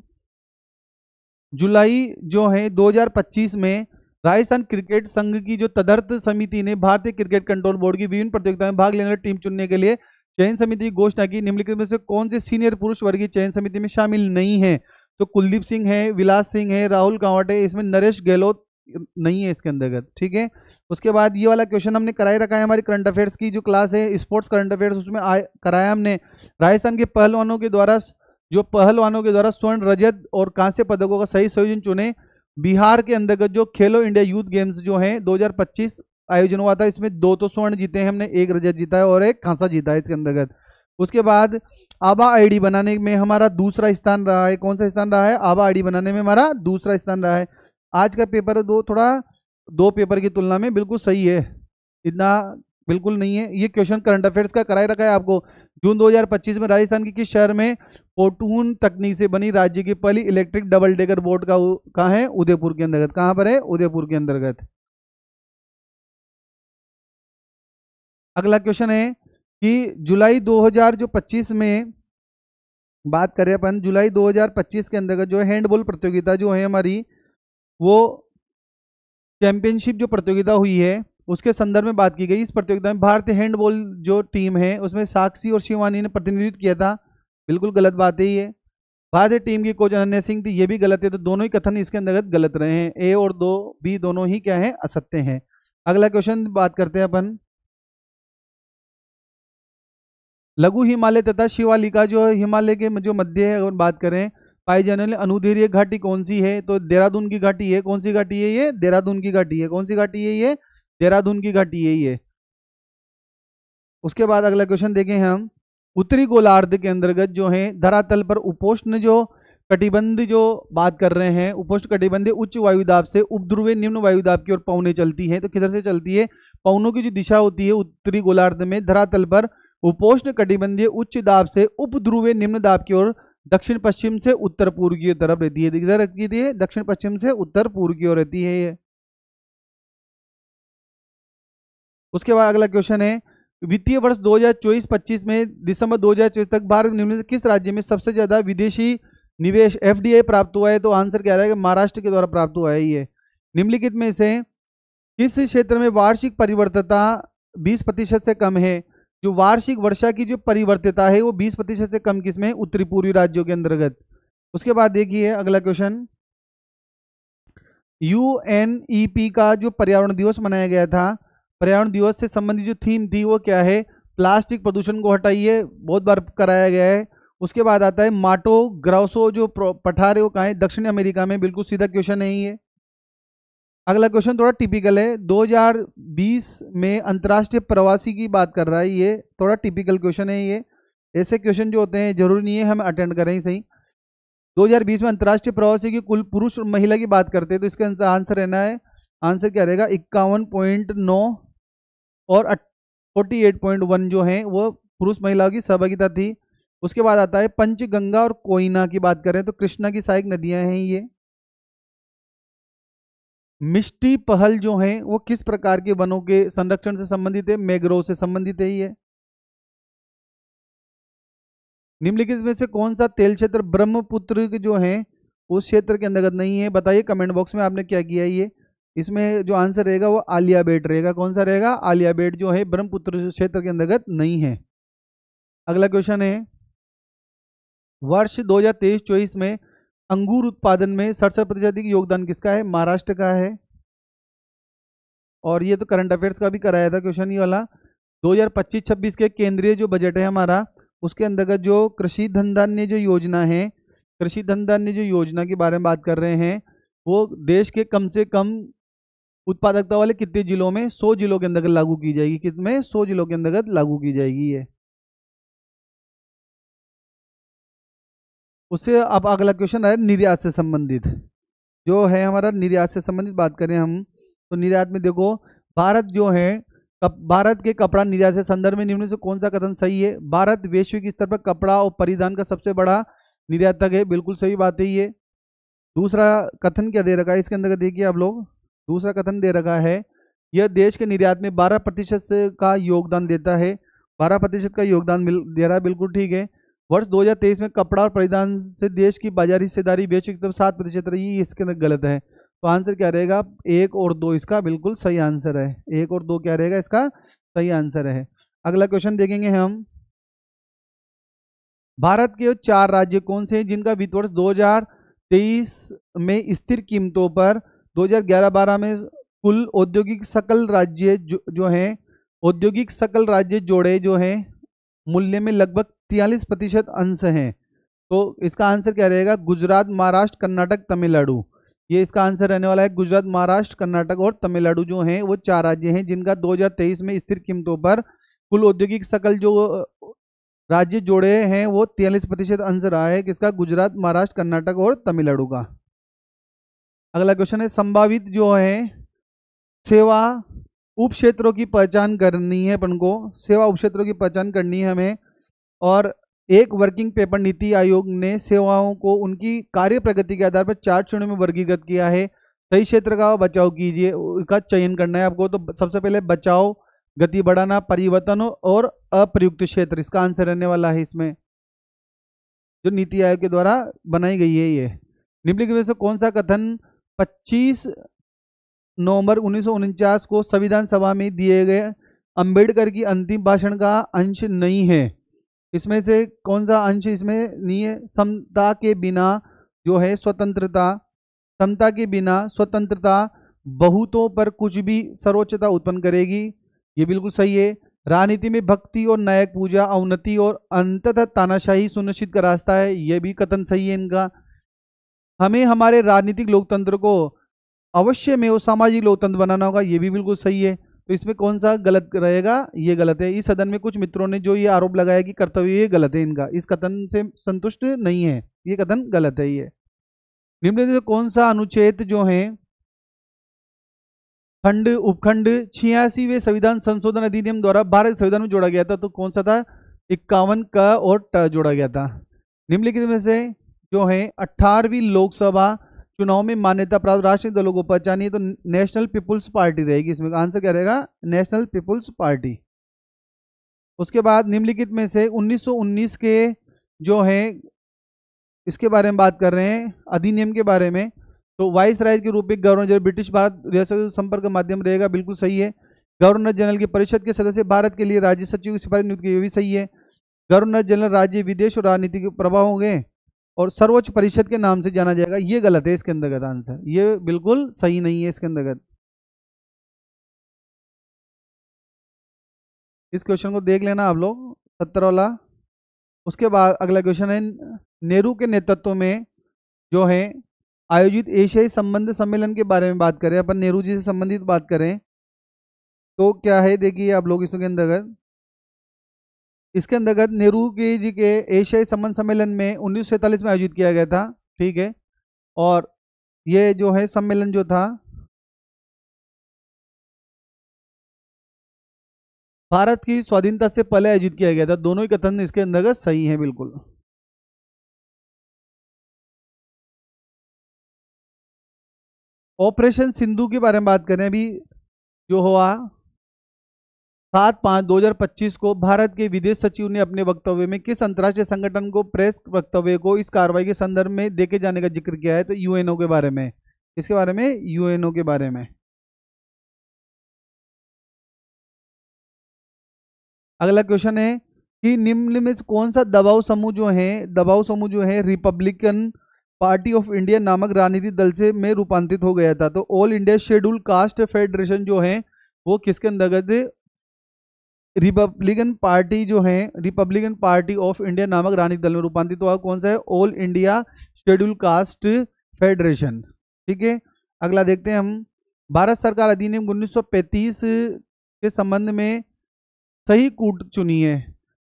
जुलाई जो है 2025 में राजस्थान क्रिकेट संघ की जो तदर्थ समिति ने भारतीय क्रिकेट कंट्रोल बोर्ड की विभिन्न प्रतियोगिताओं में भाग लेने वाली टीम चुनने के लिए चयन समिति की घोषणा की। निम्नलिखित में से कौन से सीनियर पुरुष वर्ग की चयन समिति में शामिल नहीं है? तो कुलदीप सिंह है, विलास सिंह है, राहुल कांवट है, इसमें नरेश गहलोत नहीं है इसके अंतर्गत, ठीक है। उसके बाद ये वाला क्वेश्चन हमने कराए रखा है, हमारी करंट अफेयर्स की जो क्लास है स्पोर्ट्स करंट अफेयर्स, उसमें कराया हमने राजस्थान के पहलवानों के द्वारा स्वर्ण, रजत और कांस्य पदकों का सही संयोजन चुने। बिहार के अंतर्गत जो खेलो इंडिया यूथ गेम्स जो है 2025 आयोजन हुआ था, इसमें 2 तो स्वर्ण जीते हैं हमने, 1 रजत जीता है और 1 कांसा जीता है इसके अंतर्गत। उसके बाद आभा आईडी बनाने में हमारा दूसरा स्थान रहा है। कौन सा स्थान रहा है? आभा आईडी बनाने में हमारा दूसरा स्थान रहा है। आज का पेपर दो पेपर की तुलना में बिल्कुल सही है, इतना बिल्कुल नहीं है। ये क्वेश्चन करंट अफेयर्स का कराए रखा है आपको। जून 2025 में राजस्थान के किस शहर में पोटून तकनीक से बनी राज्य की पहली इलेक्ट्रिक डबल डेकर बोट कहाँ है? उदयपुर के अंतर्गत। कहाँ पर है? उदयपुर के अंतर्गत। अगला क्वेश्चन है कि जुलाई 2025 में बात करें अपन, जुलाई 2025 के अंतर्गत जो हैंडबॉल प्रतियोगिता जो है हमारी, वो चैंपियनशिप जो प्रतियोगिता हुई है उसके संदर्भ में बात की गई। इस प्रतियोगिता में भारतीय हैंडबॉल जो टीम है उसमें साक्षी और शिवानी ने प्रतिनिधित्व किया था। बिल्कुल गलत बात है ये। भारतीय टीम की कोच अनन्या सिंह थी, ये भी गलत है। तो दोनों ही कथन इसके अंतर्गत गलत रहे हैं। ए और बी दोनों ही क्या है? असत्य हैं। अगला क्वेश्चन बात करते हैं अपन, लघु हिमालय तथा शिवालिका जो हिमालय के जो मध्य है, अगर बात करें पाई जाने वाली अनुदैर्घ्य घाटी कौन सी है? तो देहरादून की घाटी है। कौन सी घाटी है ये? देहरादून की घाटी है। कौन सी घाटी है ये? देहरादून की घाटी है ये। उसके बाद अगला क्वेश्चन देखें हम, उत्तरी गोलार्ध के अंतर्गत जो है धरातल पर उपोष्ण जो कटिबंध जो बात कर रहे हैं, उपोष्ण कटिबंध उच्च वायुदाब से उपध्रुवीय निम्न वायुदाब की ओर पवनें चलती हैं। तो किधर से चलती है? पवनों की जो दिशा होती है उत्तरी गोलार्ध में धरातल पर उपोष्ण कटिबंधीय उच्च दाब से उपध्रुवीय निम्न दाब की ओर दक्षिण पश्चिम से उत्तर पूर्व की तरफ रहती है। इधर रहती है, दक्षिण पश्चिम से उत्तर पूर्व की ओर रहती है ये। उसके बाद अगला क्वेश्चन है, वित्तीय वर्ष 2024-25 में दिसंबर 2024 तक भारत निम्नलिखित किस राज्य में सबसे ज्यादा विदेशी निवेश एफडीआई प्राप्त हुआ है? तो आंसर क्या रहेगा? महाराष्ट्र के द्वारा प्राप्त हुआ है ये। निम्नलिखित में से किस क्षेत्र में वार्षिक परिवर्तता 20% से कम है? जो वार्षिक वर्षा की जो परिवर्तिता है वो 20% से कम किसमें? उत्तरी पूर्वी राज्यों के अंतर्गत। उसके बाद देखिए अगला क्वेश्चन, यूएनईपी का जो पर्यावरण दिवस मनाया गया था, पर्यावरण दिवस से संबंधित जो थीम थी वो क्या है? प्लास्टिक प्रदूषण को हटाइए, बहुत बार कराया गया है। उसके बाद आता है माटो ग्राउसो जो पठार है वो कहाँ है? दक्षिण अमेरिका में। बिल्कुल सीधा क्वेश्चन है ये। अगला क्वेश्चन थोड़ा टिपिकल है, 2020 में अंतर्राष्ट्रीय प्रवासी की बात कर रहा है, ये थोड़ा टिपिकल क्वेश्चन है ये। ऐसे क्वेश्चन जो होते हैं जरूरी नहीं है हम अटेंड करें ही सही। 2020 में अंतर्राष्ट्रीय प्रवासी की कुल पुरुष और महिला की बात करते हैं, तो इसका आंसर रहना है, आंसर क्या रहेगा? 51.9 और 48.1 जो है वो पुरुष महिलाओं की सहभागिता थी। उसके बाद आता है पंचगंगा और कोयना की बात करें तो कृष्णा की सहायक नदियां हैं ये। मिष्टी पहल जो है वो किस प्रकार के वनों के संरक्षण से संबंधित है? मैंग्रोव से संबंधित है ये। निम्नलिखित में से कौन सा तेल क्षेत्र ब्रह्मपुत्र जो है उस क्षेत्र के अंतर्गत नहीं है? बताइए कमेंट बॉक्स में आपने क्या किया है ये। इसमें जो आंसर रहेगा वो आलिया बेट रहेगा। कौन सा रहेगा? आलिया बेट जो है ब्रह्मपुत्र क्षेत्र के अंतर्गत नहीं है। अगला क्वेश्चन है, वर्ष 2023-24 में अंगूर उत्पादन में 67% योगदान किसका है? महाराष्ट्र का है। और ये तो करंट अफेयर्स का भी कराया था क्वेश्चन ये वाला। 2025-26 के केंद्रीय जो बजट है हमारा, उसके अंतर्गत जो कृषि धन धान्य जो योजना है, कृषि धन धान्य जो योजना के बारे में बात कर रहे हैं, वो देश के कम से कम उत्पादकता वाले कितने जिलों में, 100 जिलों के अंतर्गत लागू की जाएगी। कितने, 100 जिलों के अंतर्गत लागू की जाएगी ये। उससे अब अगला क्वेश्चन है निर्यात से संबंधित, जो है हमारा निर्यात से संबंधित बात करें हम, तो निर्यात में देखो, भारत जो है भारत के कपड़ा निर्यात से संदर्भ में निम्न से कौन सा कथन सही है? भारत वैश्विक स्तर पर कपड़ा और परिधान का सबसे बड़ा निर्यातक है, बिल्कुल सही बात है ये। दूसरा कथन क्या दे रखा है इसके अंदर, देखिए आप लोग, दूसरा कथन दे रखा है, यह देश के निर्यात में 12% का योगदान देता है, 12% का योगदान दे रहा है, बिल्कुल ठीक है। वर्ष 2023 में कपड़ा और परिधान से देश की बाजार हिस्सेदारी वैश्विक 7% रही, इसके अंदर गलत है। तो आंसर क्या रहेगा? 1 और 2 इसका बिल्कुल सही आंसर है। 1 और 2 क्या रहेगा इसका सही आंसर है। अगला क्वेश्चन देखेंगे हम, भारत के 4 राज्य कौन से हैं जिनका वित्त वर्ष 2023 में स्थिर कीमतों पर 2011-12 में कुल औद्योगिक सकल राज्य जो हैं, औद्योगिक सकल राज्य जोड़े जो हैं मूल्य में लगभग 43% अंश हैं। तो इसका आंसर क्या रहेगा? गुजरात, महाराष्ट्र, कर्नाटक, तमिलनाडु। ये इसका आंसर रहने वाला है। गुजरात, महाराष्ट्र, कर्नाटक और तमिलनाडु जो हैं वो 4 राज्य हैं जिनका 2023 में स्थिर कीमतों पर कुल औद्योगिक सकल जो राज्य जोड़े हैं वो 43% अंश रहा है। किसका? गुजरात, महाराष्ट्र, कर्नाटक और तमिलनाडु का। अगला क्वेश्चन है, संभावित जो है सेवा उप क्षेत्रों की पहचान करनी है अपन को, सेवा उप क्षेत्रों की पहचान करनी है हमें, और एक वर्किंग पेपर नीति आयोग ने सेवाओं को उनकी कार्य प्रगति के आधार पर 4 श्रेणियों में वर्गीकृत किया है। सही क्षेत्र का बचाव कीजिए, उसका चयन करना है आपको। तो सबसे पहले बचाव, गति बढ़ाना, परिवर्तन और अप्रयुक्त क्षेत्र इसका आंसर रहने वाला है इसमें, जो नीति आयोग के द्वारा बनाई गई है ये। निम्नलिखित में से कौन सा कथन 25 नवंबर 1949 को संविधान सभा में दिए गए अंबेडकर की अंतिम भाषण का अंश नहीं है? इसमें से कौन सा अंश इसमें नहीं है? समता के बिना जो है स्वतंत्रता, समता के बिना स्वतंत्रता बहुतों पर कुछ भी सर्वोच्चता उत्पन्न करेगी, ये बिल्कुल सही है। राजनीति में भक्ति और न्यायिक पूजा अवनति और अंततः तानाशाही सुनिश्चित का रास्ता है, यह भी कथन सही है इनका। हमें हमारे राजनीतिक लोकतंत्र को अवश्य में वो सामाजिक लोकतंत्र बनाना होगा, ये भी बिल्कुल सही है। तो इसमें कौन सा गलत रहेगा? ये गलत है। इस सदन में कुछ मित्रों ने जो ये आरोप लगाया कि कर्तव्य, ये गलत है इनका, इस कथन से संतुष्ट नहीं है, ये कथन गलत है ये। निम्नलिखित में कौन सा अनुच्छेद जो है खंड उपखंड 86वें संविधान संशोधन अधिनियम द्वारा भारत संविधान में जोड़ा गया था? तो कौन सा था? 51 क और ट जोड़ा गया था। निम्नलिखित में से जो है 18वीं लोकसभा चुनाव में मान्यता प्राप्त राष्ट्रीय दलों को पहचानिए, तो नेशनल पीपुल्स पार्टी रहेगी इसमें। आंसर क्या रहेगा? National people's party. उसके बाद निम्नलिखित में से 1919 के जो है इसके बारे में बात कर रहे हैं, अधिनियम के बारे में, तो वाइस राय के रूप में गवर्नर जनरल ब्रिटिश भारत रियासत संपर्क का माध्यम रहेगा, बिल्कुल सही है। गवर्नर जनरल की परिषद के सदस्य भारत के लिए राज्य सचिव की सिफारिश नियुक्त की, भी सही है। गवर्नर जनरल राज्य, विदेश और राजनीति के प्रभाव होंगे और सर्वोच्च परिषद के नाम से जाना जाएगा, ये गलत है इसके अंतर्गत आंसर, ये बिल्कुल सही नहीं है इसके अंतर्गत। इस क्वेश्चन को देख लेना आप लोग, 70 वाला। उसके बाद अगला क्वेश्चन है, नेहरू के नेतृत्व में जो है आयोजित एशियाई संबंध सम्मेलन के बारे में बात करें अपन, नेहरू जी से संबंधित बात करें तो क्या है, देखिए आप लोग इसके अंतर्गत नेहरू जी के एशियाई संबंध सम्मेलन में 1947 में आयोजित किया गया था, ठीक है। और ये जो है सम्मेलन जो था भारत की स्वाधीनता से पहले आयोजित किया गया था। दोनों ही कथन इसके अंतर्गत सही है बिल्कुल। ऑपरेशन सिंधु के बारे में बात करें, अभी जो हुआ 7/5/2025 को भारत के विदेश सचिव ने अपने वक्तव्य में किस अंतर्राष्ट्रीय संगठन को प्रेस वक्तव्य को इस कार्रवाई के संदर्भ में देखे जाने का जिक्र किया है? तो यूएनओ के बारे में, इसके बारे में, यूएनओ के बारे में। अगला क्वेश्चन है कि निम्न में कौन सा दबाव समूह जो है रिपब्लिकन पार्टी ऑफ इंडिया नामक राजनीतिक दल से में रूपांतरित हो गया था? तो all India schedule caste federation जो है वो किसके अंतर्गत रिपब्लिकन पार्टी जो है, रिपब्लिकन पार्टी ऑफ इंडिया नामक राजनीतिक दल में रूपांतरित हुआ कौन सा है? All India schedule caste federation. ठीक है, अगला देखते हैं हम। भारत सरकार अधिनियम 1935 के संबंध में सही कूट चुनिए।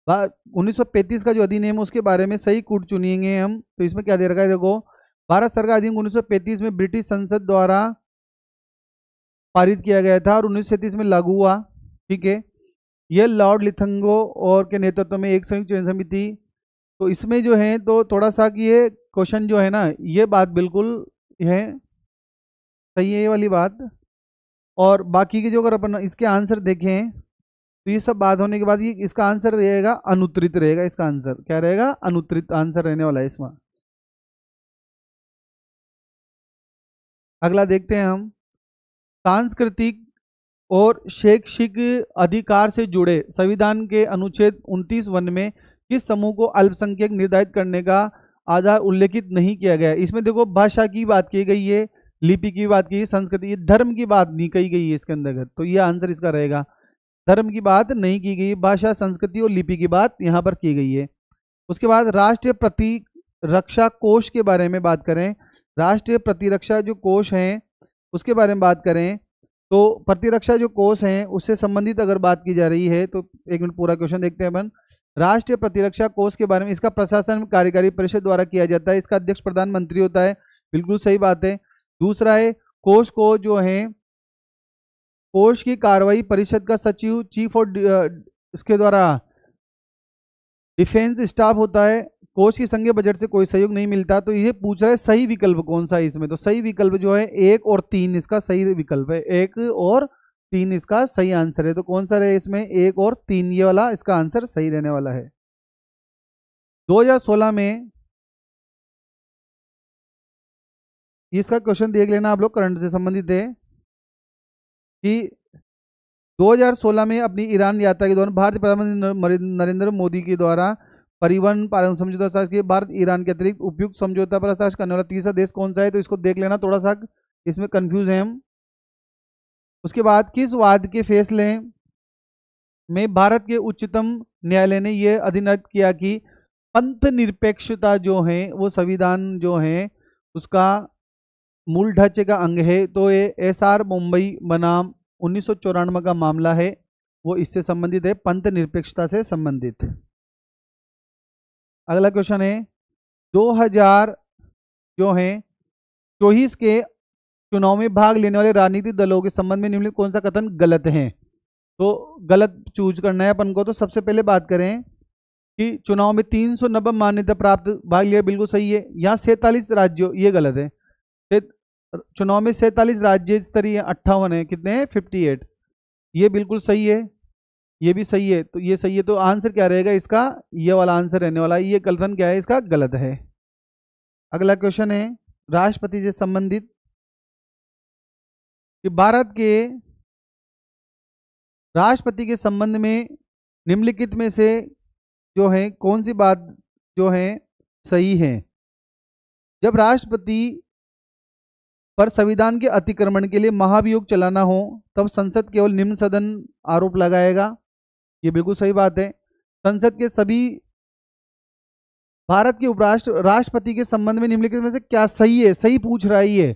1935 का जो अधिनियम उसके बारे में सही कूट चुनिएंगे हम। तो इसमें क्या दे रखा है, देखो, भारत सरकार अधिनियम 1935 में ब्रिटिश संसद द्वारा पारित किया गया था और 1937 में लागू हुआ। ठीक है, यह लॉर्ड लिथंगो और के नेतृत्व में एक संयुक्त चयन समिति। तो इसमें जो है तो थोड़ा सा कि ये क्वेश्चन जो है ना, ये बात बिल्कुल है सही है, ये वाली बात। और बाकी के जो अगर अपन इसके आंसर देखें तो ये सब बात होने के बाद ये इसका आंसर रहेगा अनुत्तरित रहेगा। इसका आंसर क्या रहेगा? अनुत्तरित आंसर रहने वाला है इसमें। अगला देखते हैं हम। सांस्कृतिक और शैक्षिक अधिकार से जुड़े संविधान के अनुच्छेद 29(1) में किस समूह को अल्पसंख्यक निर्धारित करने का आधार उल्लेखित नहीं किया गया? इसमें देखो भाषा की बात की गई है, लिपि की बात की, संस्कृति, ये धर्म की बात नहीं कही गई है इसके अंदर। तो ये आंसर इसका रहेगा, धर्म की बात नहीं की गई, भाषा, संस्कृति और लिपि की बात यहाँ पर की गई है। उसके बाद राष्ट्रीय प्रतिरक्षा कोष के बारे में बात करें। राष्ट्रीय प्रतिरक्षा जो कोष है उसके बारे में बात करें तो प्रतिरक्षा जो कोष है उससे संबंधित अगर बात की जा रही है तो एक मिनट पूरा क्वेश्चन देखते हैं अपन। राष्ट्रीय प्रतिरक्षा कोष के बारे में, इसका प्रशासन कार्यकारी परिषद द्वारा किया जाता है, इसका अध्यक्ष प्रधानमंत्री होता है, बिल्कुल सही बात है। दूसरा है कोष को जो है कोष की कार्रवाई परिषद का सचिव, चीफ और इसके द्वारा डिफेंस स्टाफ होता है। कोष की संघीय बजट से कोई सहयोग नहीं मिलता। तो ये पूछ रहा है सही विकल्प कौन सा है इसमें। तो सही विकल्प जो है 1 और 3 इसका सही विकल्प है, 1 और 3 इसका सही आंसर है। तो कौन सा रहे इसमें? 1 और 3 ये वाला इसका आंसर सही रहने वाला है। 2016 में इसका क्वेश्चन देख लेना आप लोग, करंट से संबंधित है कि 2016 में अपनी ईरान यात्रा के दौरान भारतीय प्रधानमंत्री नरेंद्र मोदी के द्वारा परिवहन पारंगत समझौता हस्ताक्षर किए। भारत ईरान के अतिरिक्त उपयुक्त समझौता पर हस्ताक्षर करने वाला तीसरा देश कौन सा है? तो इसको देख लेना, थोड़ा सा इसमें कंफ्यूज है हम। उसके बाद किस वाद के फैसले में भारत के उच्चतम न्यायालय ने यह अधिनियत किया कि पंथ निरपेक्षता जो है वो संविधान जो है उसका मूल ढांचे का अंग है? तो ये SR मुंबई बनाम 1994 का मामला है, वो इससे संबंधित है, पंथ निरपेक्षता से संबंधित। अगला क्वेश्चन है 2000 जो है 24 के चुनाव में भाग लेने वाले राजनीतिक दलों के संबंध में निम्नलिखित कौन सा कथन गलत है? तो गलत चूज करना है अपन को। तो सबसे पहले बात करें कि चुनाव में 390 मान्यता प्राप्त भाग लिया, बिल्कुल सही है। यहाँ 47 राज्यों, ये गलत है। चुनाव में 47 राज्य स्तरीय 58 है, कितने हैं? 58, ये बिल्कुल सही है, ये भी सही है। तो ये सही है, तो आंसर क्या रहेगा इसका? ये वाला आंसर रहने वाला है। ये कथन क्या है इसका? गलत है। अगला क्वेश्चन है राष्ट्रपति से संबंधित कि भारत के राष्ट्रपति के संबंध में निम्नलिखित में से जो है कौन सी बात जो है सही है? जब राष्ट्रपति पर संविधान के अतिक्रमण के लिए महाभियोग चलाना हो तब संसद केवल निम्न सदन आरोप लगाएगा, ये बिल्कुल सही बात है। संसद के सभी भारत के राष्ट्रपति के संबंध में निम्नलिखित में से क्या सही है? सही पूछ रहा है ये।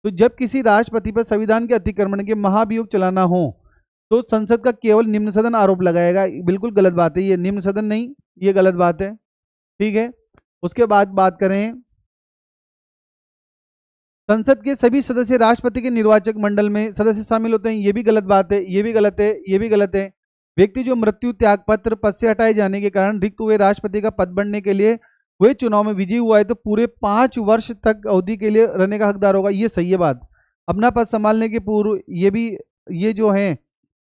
तो जब किसी राष्ट्रपति पर संविधान के अतिक्रमण के महाभियोग चलाना हो तो संसद का केवल निम्न सदन आरोप लगाएगा, बिल्कुल गलत बात है ये, निम्न सदन नहीं, ये गलत बात है। ठीक है, उसके बाद बात करें संसद के सभी सदस्य राष्ट्रपति के निर्वाचक मंडल में सदस्य शामिल होते हैं, ये भी गलत बात है, ये भी गलत है, ये भी गलत है। व्यक्ति जो मृत्यु, त्याग पत्र, पद से हटाए जाने के कारण रिक्त हुए राष्ट्रपति का पद बनने के लिए वह चुनाव में विजयी हुआ है तो पूरे 5 वर्ष तक अवधि के लिए रहने का हकदार होगा, ये सही है बात। अपना पद संभालने के पूर्व ये जो है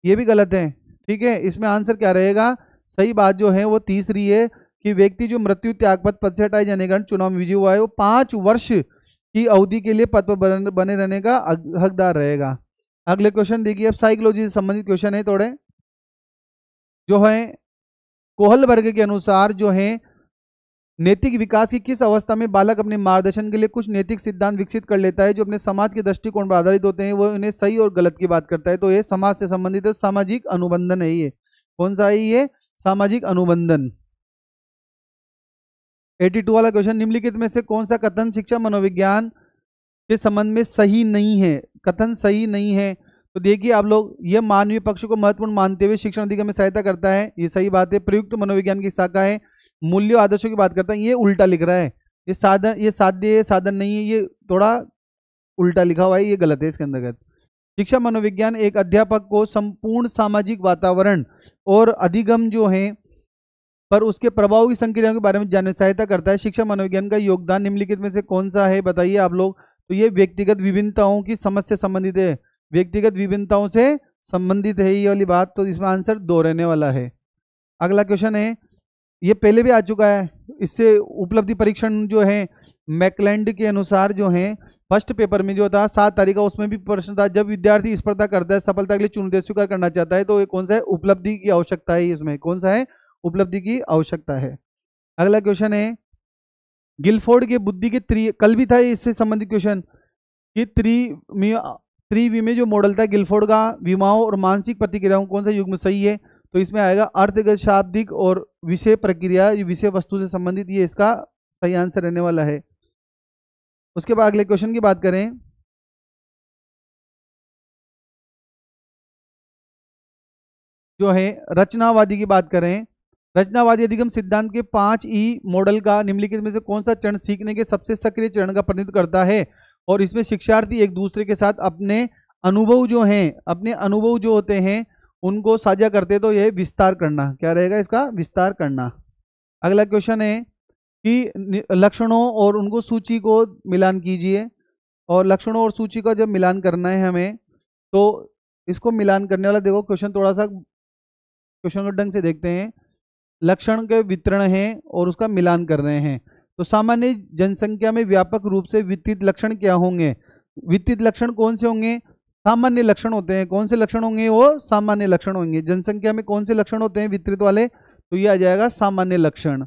ये भी गलत है। ठीक है, इसमें आंसर क्या रहेगा? सही बात जो है वो तीसरी है कि व्यक्ति जो मृत्यु, त्याग पद से हटाए जाने के कारण चुनाव में विजयी हुआ है वो 5 वर्ष की अवधि के लिए पद पर बने रहने का हकदार रहेगा। अगले क्वेश्चन देखिए, अब साइकोलॉजी से संबंधित क्वेश्चन है थोड़े, जो है कोहल वर्ग के अनुसार जो है नैतिक विकास की किस अवस्था में बालक अपने मार्गदर्शन के लिए कुछ नैतिक सिद्धांत विकसित कर लेता है जो अपने समाज के दृष्टिकोण पर आधारित होते हैं, वो इन्हें सही और गलत की बात करता है। तो ये समाज से संबंधित है, सामाजिक अनुबंधन है ये। कौन सा है ये? सामाजिक अनुबंधन। 82 वाला क्वेश्चन, निम्नलिखित में से कौन सा कथन शिक्षा मनोविज्ञान के संबंध में सही नहीं है? कथन सही नहीं है तो देखिए आप लोग, यह मानवीय पक्ष को महत्वपूर्ण मानते हुए शिक्षण अधिगम में सहायता करता है, ये सही बात है। प्रयुक्त मनोविज्ञान की शाखा है, मूल्यों आदर्शों की बात करता है, ये उल्टा लिख रहा है। ये साधन, ये साध्य साधन नहीं है, ये थोड़ा उल्टा लिखा हुआ है, ये गलत है इसके अंतर्गत। शिक्षा मनोविज्ञान एक अध्यापक को संपूर्ण सामाजिक वातावरण और अधिगम जो है पर उसके प्रभाव की संक्रियाओं के बारे में जानने में सहायता करता है। शिक्षा मनोविज्ञान का योगदान निम्नलिखित में से कौन सा है? बताइए आप लोग। तो ये व्यक्तिगत विभिन्नताओं की समझ से संबंधित है, व्यक्तिगत विभिन्नताओं से संबंधित है ये वाली बात, तो इसमें आंसर 2 रहने वाला है। अगला क्वेश्चन है, ये पहले भी आ चुका है, इससे उपलब्धि परीक्षण जो है मैकलैंड के अनुसार जो है फर्स्ट पेपर में जो था 7 तारीख का, उसमें भी प्रश्न था, जब विद्यार्थी स्पर्धा करता है, सफलता के लिए चुनौती स्वीकार करना चाहता है, तो ये कौन सा है? उपलब्धि की आवश्यकता है, इसमें कौन सा है? उपलब्धि की आवश्यकता है। अगला क्वेश्चन है, गिलफोर्ड के बुद्धि के कल भी था इससे संबंधित क्वेश्चन कि त्रिवी में जो मॉडल था गिलफोर्ड का, विमाओं और मानसिक प्रतिक्रियाओं कौन सा युग्म सही है? तो इसमें आएगा अर्थगत, शाब्दिक और विषय प्रक्रिया, विषय वस्तु से संबंधित, ये इसका सही आंसर रहने वाला है। उसके बाद अगले क्वेश्चन की बात करें, जो है रचनावादी की बात करें, रचनावादी अधिगम सिद्धांत के 5E मॉडल का निम्नलिखित में से कौन सा चरण सीखने के सबसे सक्रिय चरण का प्रतिनिधित्व करता है? और इसमें शिक्षार्थी एक दूसरे के साथ अपने अनुभव जो हैं, अपने अनुभव जो होते हैं उनको साझा करते, तो यह विस्तार करना, क्या रहेगा इसका? विस्तार करना। अगला क्वेश्चन है कि लक्षणों और उनको सूची को मिलान कीजिए, और लक्षणों और सूची का जब मिलान करना है हमें, तो इसको मिलान करने वाला देखो क्वेश्चन, थोड़ा सा क्वेश्चन को ढंग से देखते हैं। लक्षण के वितरण है और उसका मिलान कर रहे हैं, तो सामान्य जनसंख्या में व्यापक रूप से वितरित लक्षण क्या होंगे? वितरित लक्षण कौन से होंगे? सामान्य लक्षण होते हैं। कौन से लक्षण होंगे? वो सामान्य लक्षण होंगे। जनसंख्या में कौन से लक्षण होते हैं वितरित वाले? तो ये आ जाएगा सामान्य लक्षण।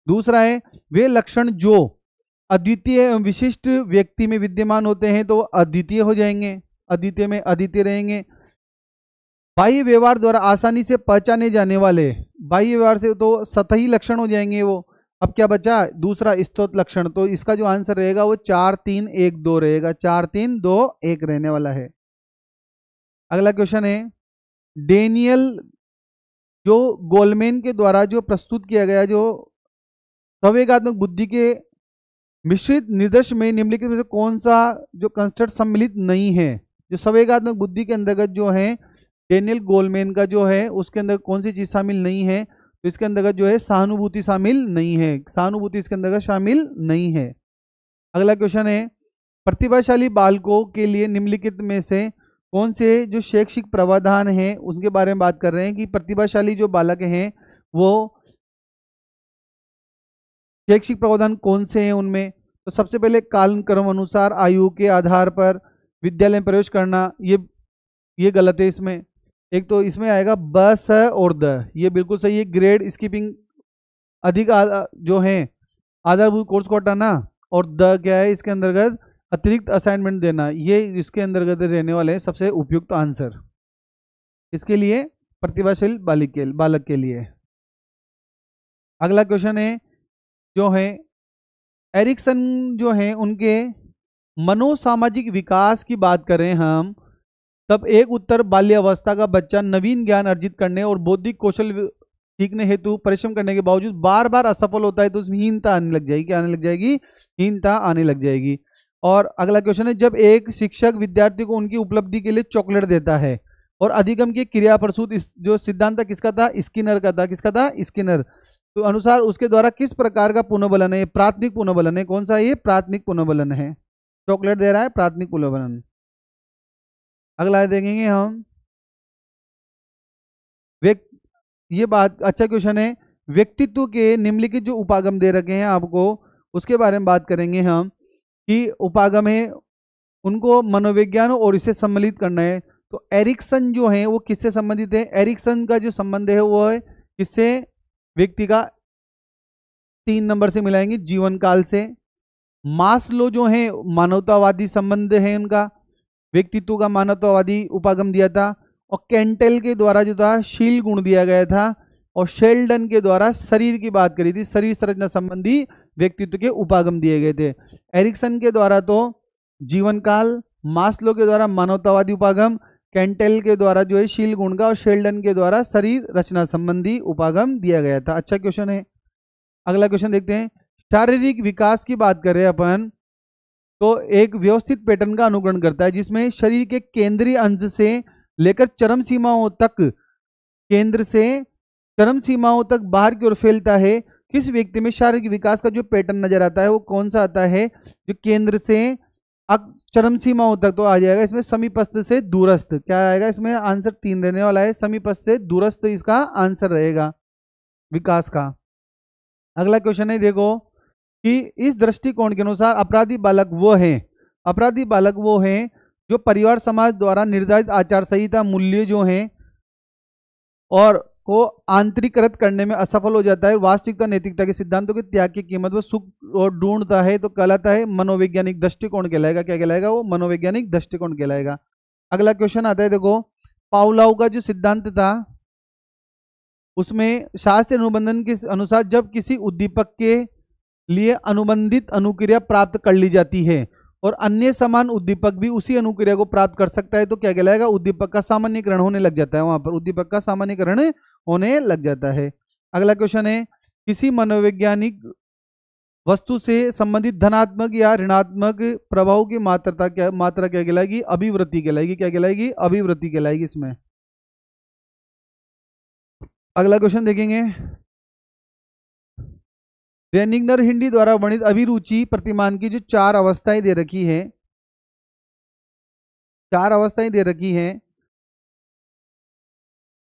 दूसरा है, वे लक्षण जो अद्वितीय एवं विशिष्ट व्यक्ति में विद्यमान होते हैं तो अद्वितीय हो जाएंगे, अद्वितीय में अद्वितीय रहेंगे। बाह्य व्यवहार द्वारा आसानी से पहचाने जाने वाले, बाह्य व्यवहार से तो सतही लक्षण हो जाएंगे वो। अब क्या बचा? दूसरा स्रोत लक्षण, तो इसका जो आंसर रहेगा वो 4 3 1 2 रहेगा, 4 3 2 1 रहने वाला है। अगला क्वेश्चन है, डेनियल जो गोलमैन के द्वारा जो प्रस्तुत किया गया जो संवेगात्मक बुद्धि के मिश्रित निर्देश में निम्नलिखित में से कौन सा जो कंस्ट्रक्ट सम्मिलित नहीं है? जो संवेगात्मक बुद्धि के अंतर्गत जो है डेनियल गोलमैन का जो है उसके अंदर कौन सी चीज शामिल नहीं है? तो इसके अंतर्गत जो है सहानुभूति शामिल नहीं है, सहानुभूति इसके अंतर्गत शामिल नहीं है। अगला क्वेश्चन है, प्रतिभाशाली बालकों के लिए निम्नलिखित में से कौन से जो शैक्षिक प्रावधान हैं उनके बारे में बात कर रहे हैं कि प्रतिभाशाली जो बालक हैं वो शैक्षिक प्रावधान कौन से हैं उनमें? तो सबसे पहले कालक्रम अनुसार आयु के आधार पर विद्यालय में प्रवेश करना, ये गलत है इसमें। एक तो इसमें आएगा ब स और द, ये बिल्कुल सही है। ग्रेड स्कीपिंग अधिक जो है आधारभूत कोर्स को हटाना, और द क्या है इसके अंतर्गत अतिरिक्त असाइनमेंट देना, ये इसके अंतर्गत रहने वाले हैं सबसे उपयुक्त आंसर इसके लिए, प्रतिभाशाली बालक के लिए। अगला क्वेश्चन है जो है एरिक्सन जो है उनके मनोसामाजिक विकास की बात करें हम, तब एक उत्तर बाल्यावस्था का बच्चा नवीन ज्ञान अर्जित करने और बौद्धिक कौशल सीखने हेतु परिश्रम करने के बावजूद बार बार असफल होता है तो उसमें हीनता आने लग जाएगी। आने लग जाएगी? हीनता आने लग जाएगी। और अगला क्वेश्चन है, जब एक शिक्षक विद्यार्थी को उनकी उपलब्धि के लिए चॉकलेट देता है और अधिगम के क्रिया प्रसूत जो सिद्धांत किसका था? स्किनर का था। किसका था? स्किनर। तो अनुसार उसके द्वारा किस प्रकार का पुनर्बलन है? प्राथमिक पुनर्बलन है। कौन सा? ये प्राथमिक पुनर्बलन है। चॉकलेट दे रहा है, प्राथमिक पुनर्बलन। अगला देखेंगे हम, ये बात अच्छा क्वेश्चन है, व्यक्तित्व के निम्नलिखित जो उपागम दे रखे हैं आपको उसके बारे में बात करेंगे हम कि उपागम है उनको मनोविज्ञान और इसे सम्मिलित करना है। तो एरिक्सन जो है वो किससे संबंधित है? एरिक्सन का जो संबंध है वो है किससे? व्यक्ति का 3 नंबर से मिलाएंगे, जीवन काल से। मास्लो जो है मानवतावादी संबंध है उनका, व्यक्तित्व का मानवतावादी उपागम दिया था। और कैंटेल के द्वारा जो था शील गुण दिया गया था, और शेल्डन के द्वारा शरीर की बात करी थी, शरीर संरचना संबंधी व्यक्तित्व के उपागम दिए गए थे। एरिक्सन के द्वारा तो जीवन काल, मास्लो के द्वारा मानवतावादी उपागम, कैंटेल के द्वारा जो है शील गुण का, और शेल्डन के द्वारा शरीर रचना संबंधी उपागम दिया गया था। अच्छा क्वेश्चन है। अगला क्वेश्चन देखते हैं। शारीरिक विकास की बात करें अपन तो एक व्यवस्थित पैटर्न का अनुकरण करता है, जिसमें शरीर के केंद्रीय अंश से लेकर चरम सीमाओं तक, केंद्र से चरम सीमाओं तक बाहर की ओर फैलता है। किस व्यक्ति में शारीरिक विकास का जो पैटर्न नजर आता है वो कौन सा आता है? जो केंद्र से चरम सीमाओं तक तो आ जाएगा इसमें समीपस्थ से दूरस्थ। क्या आएगा इसमें? आंसर 3 रहने वाला है, समीपस्थ से दूरस्थ इसका आंसर रहेगा विकास का। अगला क्वेश्चन है देखो कि इस दृष्टिकोण के अनुसार अपराधी बालक वो हैं, अपराधी बालक वो हैं जो परिवार समाज द्वारा निर्धारित आचार संहिता मूल्य जो हैं और को आंतरिकृत करने में असफल हो जाता है, वास्तविकता नैतिकता के सिद्धांतों के त्याग की कीमत वो सुख और ढूंढता है, तो कहलाता है मनोवैज्ञानिक दृष्टिकोण कहलाएगा। क्या कहलाएगा? वो मनोवैज्ञानिक दृष्टिकोण कहलाएगा। अगला क्वेश्चन आता है देखो, पावलोव का जो सिद्धांत था उसमें शास्त्रीय अनुबंधन के अनुसार जब किसी उद्दीपक के लिए अनुबंधित अनुक्रिया प्राप्त कर ली जाती है और अन्य समान उद्दीपक भी उसी अनुक्रिया को प्राप्त कर सकता है, तो क्या कहलाएगा? उद्दीपक का सामान्यीकरण होने लग जाता है, वहां पर उद्दीपक का सामान्यीकरण होने लग जाता है। अगला क्वेश्चन है, किसी मनोवैज्ञानिक वस्तु से संबंधित धनात्मक या ऋणात्मक प्रभाव की मात्रा क्या कहलाएगी? अभिवृत्ति कहलाएगी। क्या कहलाएगी? अभिवृत्ति कहलाएगी इसमें। अगला क्वेश्चन देखेंगे, रेनिग्नर हिंडी द्वारा वर्णित अभिरुचि प्रतिमान की जो 4 अवस्थाएं दे रखी है, 4 अवस्थाएं दे रखी हैं,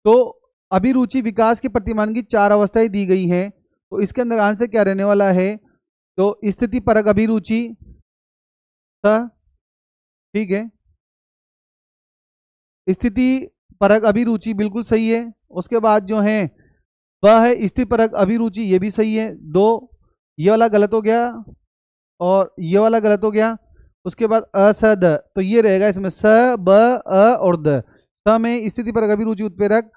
तो अभिरुचि विकास के प्रतिमान की 4 अवस्थाएं दी गई हैं, तो इसके अंदर आंसर क्या रहने वाला है? तो स्थिति परक अभिरुचि, ठीक है, स्थिति परक अभिरुचि बिल्कुल सही है। उसके बाद जो है वह है स्थिति परक अभिरुचि, ये भी सही है। 2 ये वाला गलत हो गया और ये वाला गलत हो गया। उसके बाद असद, तो ये रहेगा इसमें स ब अ और द। स में स्थिति परक अभिरुचि उत्प्रेरक,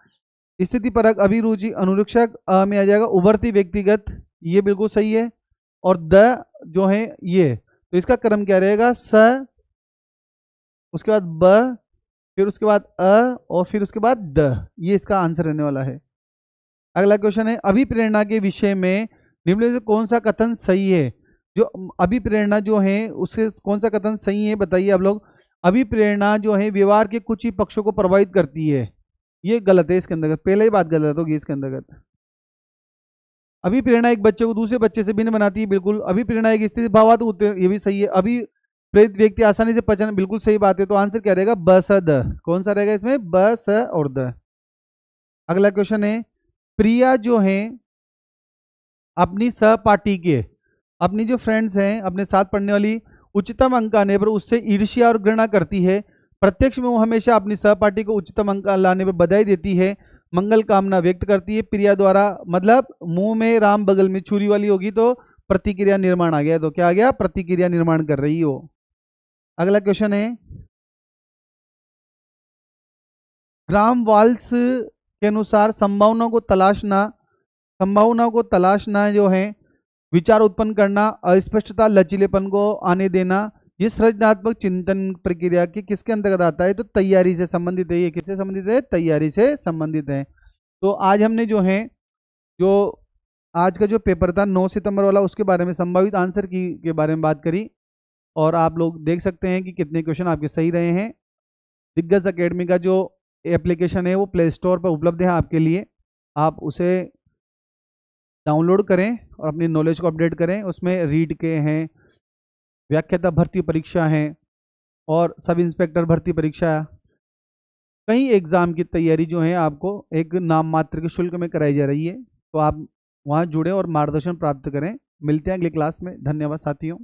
स्थिति परक अभिरुचि अनुरक्षक, अ में आ जाएगा उभरती व्यक्तिगत, ये बिल्कुल सही है। और द जो है ये, तो इसका क्रम क्या रहेगा? स, उसके बाद ब, फिर उसके बाद अ और फिर उसके बाद द, ये इसका आंसर रहने वाला है। अगला क्वेश्चन है, अभिप्रेरणा के विषय में निम्न से कौन सा कथन सही है? जो अभिप्रेरणा जो है उससे कौन सा कथन सही है बताइए आप लोग। अभिप्रेरणा जो है व्यवहार के कुछ ही पक्षों को प्रभावित करती है, ये गलत है इसके अंतर्गत, पहले ही बात गलत होगी इसके अंतर्गत। अभिप्रेरणा एक बच्चे को दूसरे बच्चे से भिन्न बनाती है, बिल्कुल। अभिप्रेरणा एक स्थिति भावात्मक, ये भी सही है। अभिप्रेरित व्यक्ति आसानी से पहचान, बिल्कुल सही बात है। तो आंसर क्या रहेगा? ब स द। कौन सा रहेगा इसमें? ब स और द। अगला क्वेश्चन है, प्रिया जो है अपनी सहपाठी के, अपनी जो फ्रेंड्स हैं अपने साथ पढ़ने वाली, उच्चतम अंक आने पर उससे ईर्ष्या और घृणा करती है। प्रत्यक्ष में वो हमेशा अपनी सहपाठी को उच्चतम अंक लाने पर बधाई देती है, मंगल कामना व्यक्त करती है प्रिया द्वारा। मतलब मुंह में राम बगल में छुरी वाली होगी, तो प्रतिक्रिया निर्माण आ गया। तो क्या आ गया? प्रतिक्रिया निर्माण कर रही हो। अगला क्वेश्चन है, ग्राम वाल्स के अनुसार संभावनाओं को तलाशना जो है विचार उत्पन्न करना, अस्पष्टता, लचीलेपन को आने देना, ये सृजनात्मक चिंतन प्रक्रिया के किसके अंतर्गत आता है? तो तैयारी से संबंधित है। ये किससे संबंधित है? तैयारी से संबंधित है। तो आज हमने जो है जो आज का जो पेपर था 9 सितंबर वाला, उसके बारे में संभावित आंसर के बारे में बात करी, और आप लोग देख सकते हैं कि कितने क्वेश्चन आपके सही रहे हैं। दिग्गज एकेडमी का जो एप्लीकेशन है वो प्ले स्टोर पर उपलब्ध है आपके लिए, आप उसे डाउनलोड करें और अपनी नॉलेज को अपडेट करें। उसमें रीड के हैं, व्याख्याता भर्ती परीक्षा हैं और सब इंस्पेक्टर भर्ती परीक्षा, कई एग्जाम की तैयारी जो है आपको एक नाम मात्र के शुल्क में कराई जा रही है। तो आप वहां जुड़े और मार्गदर्शन प्राप्त करें। मिलते हैं अगली क्लास में। धन्यवाद साथियों।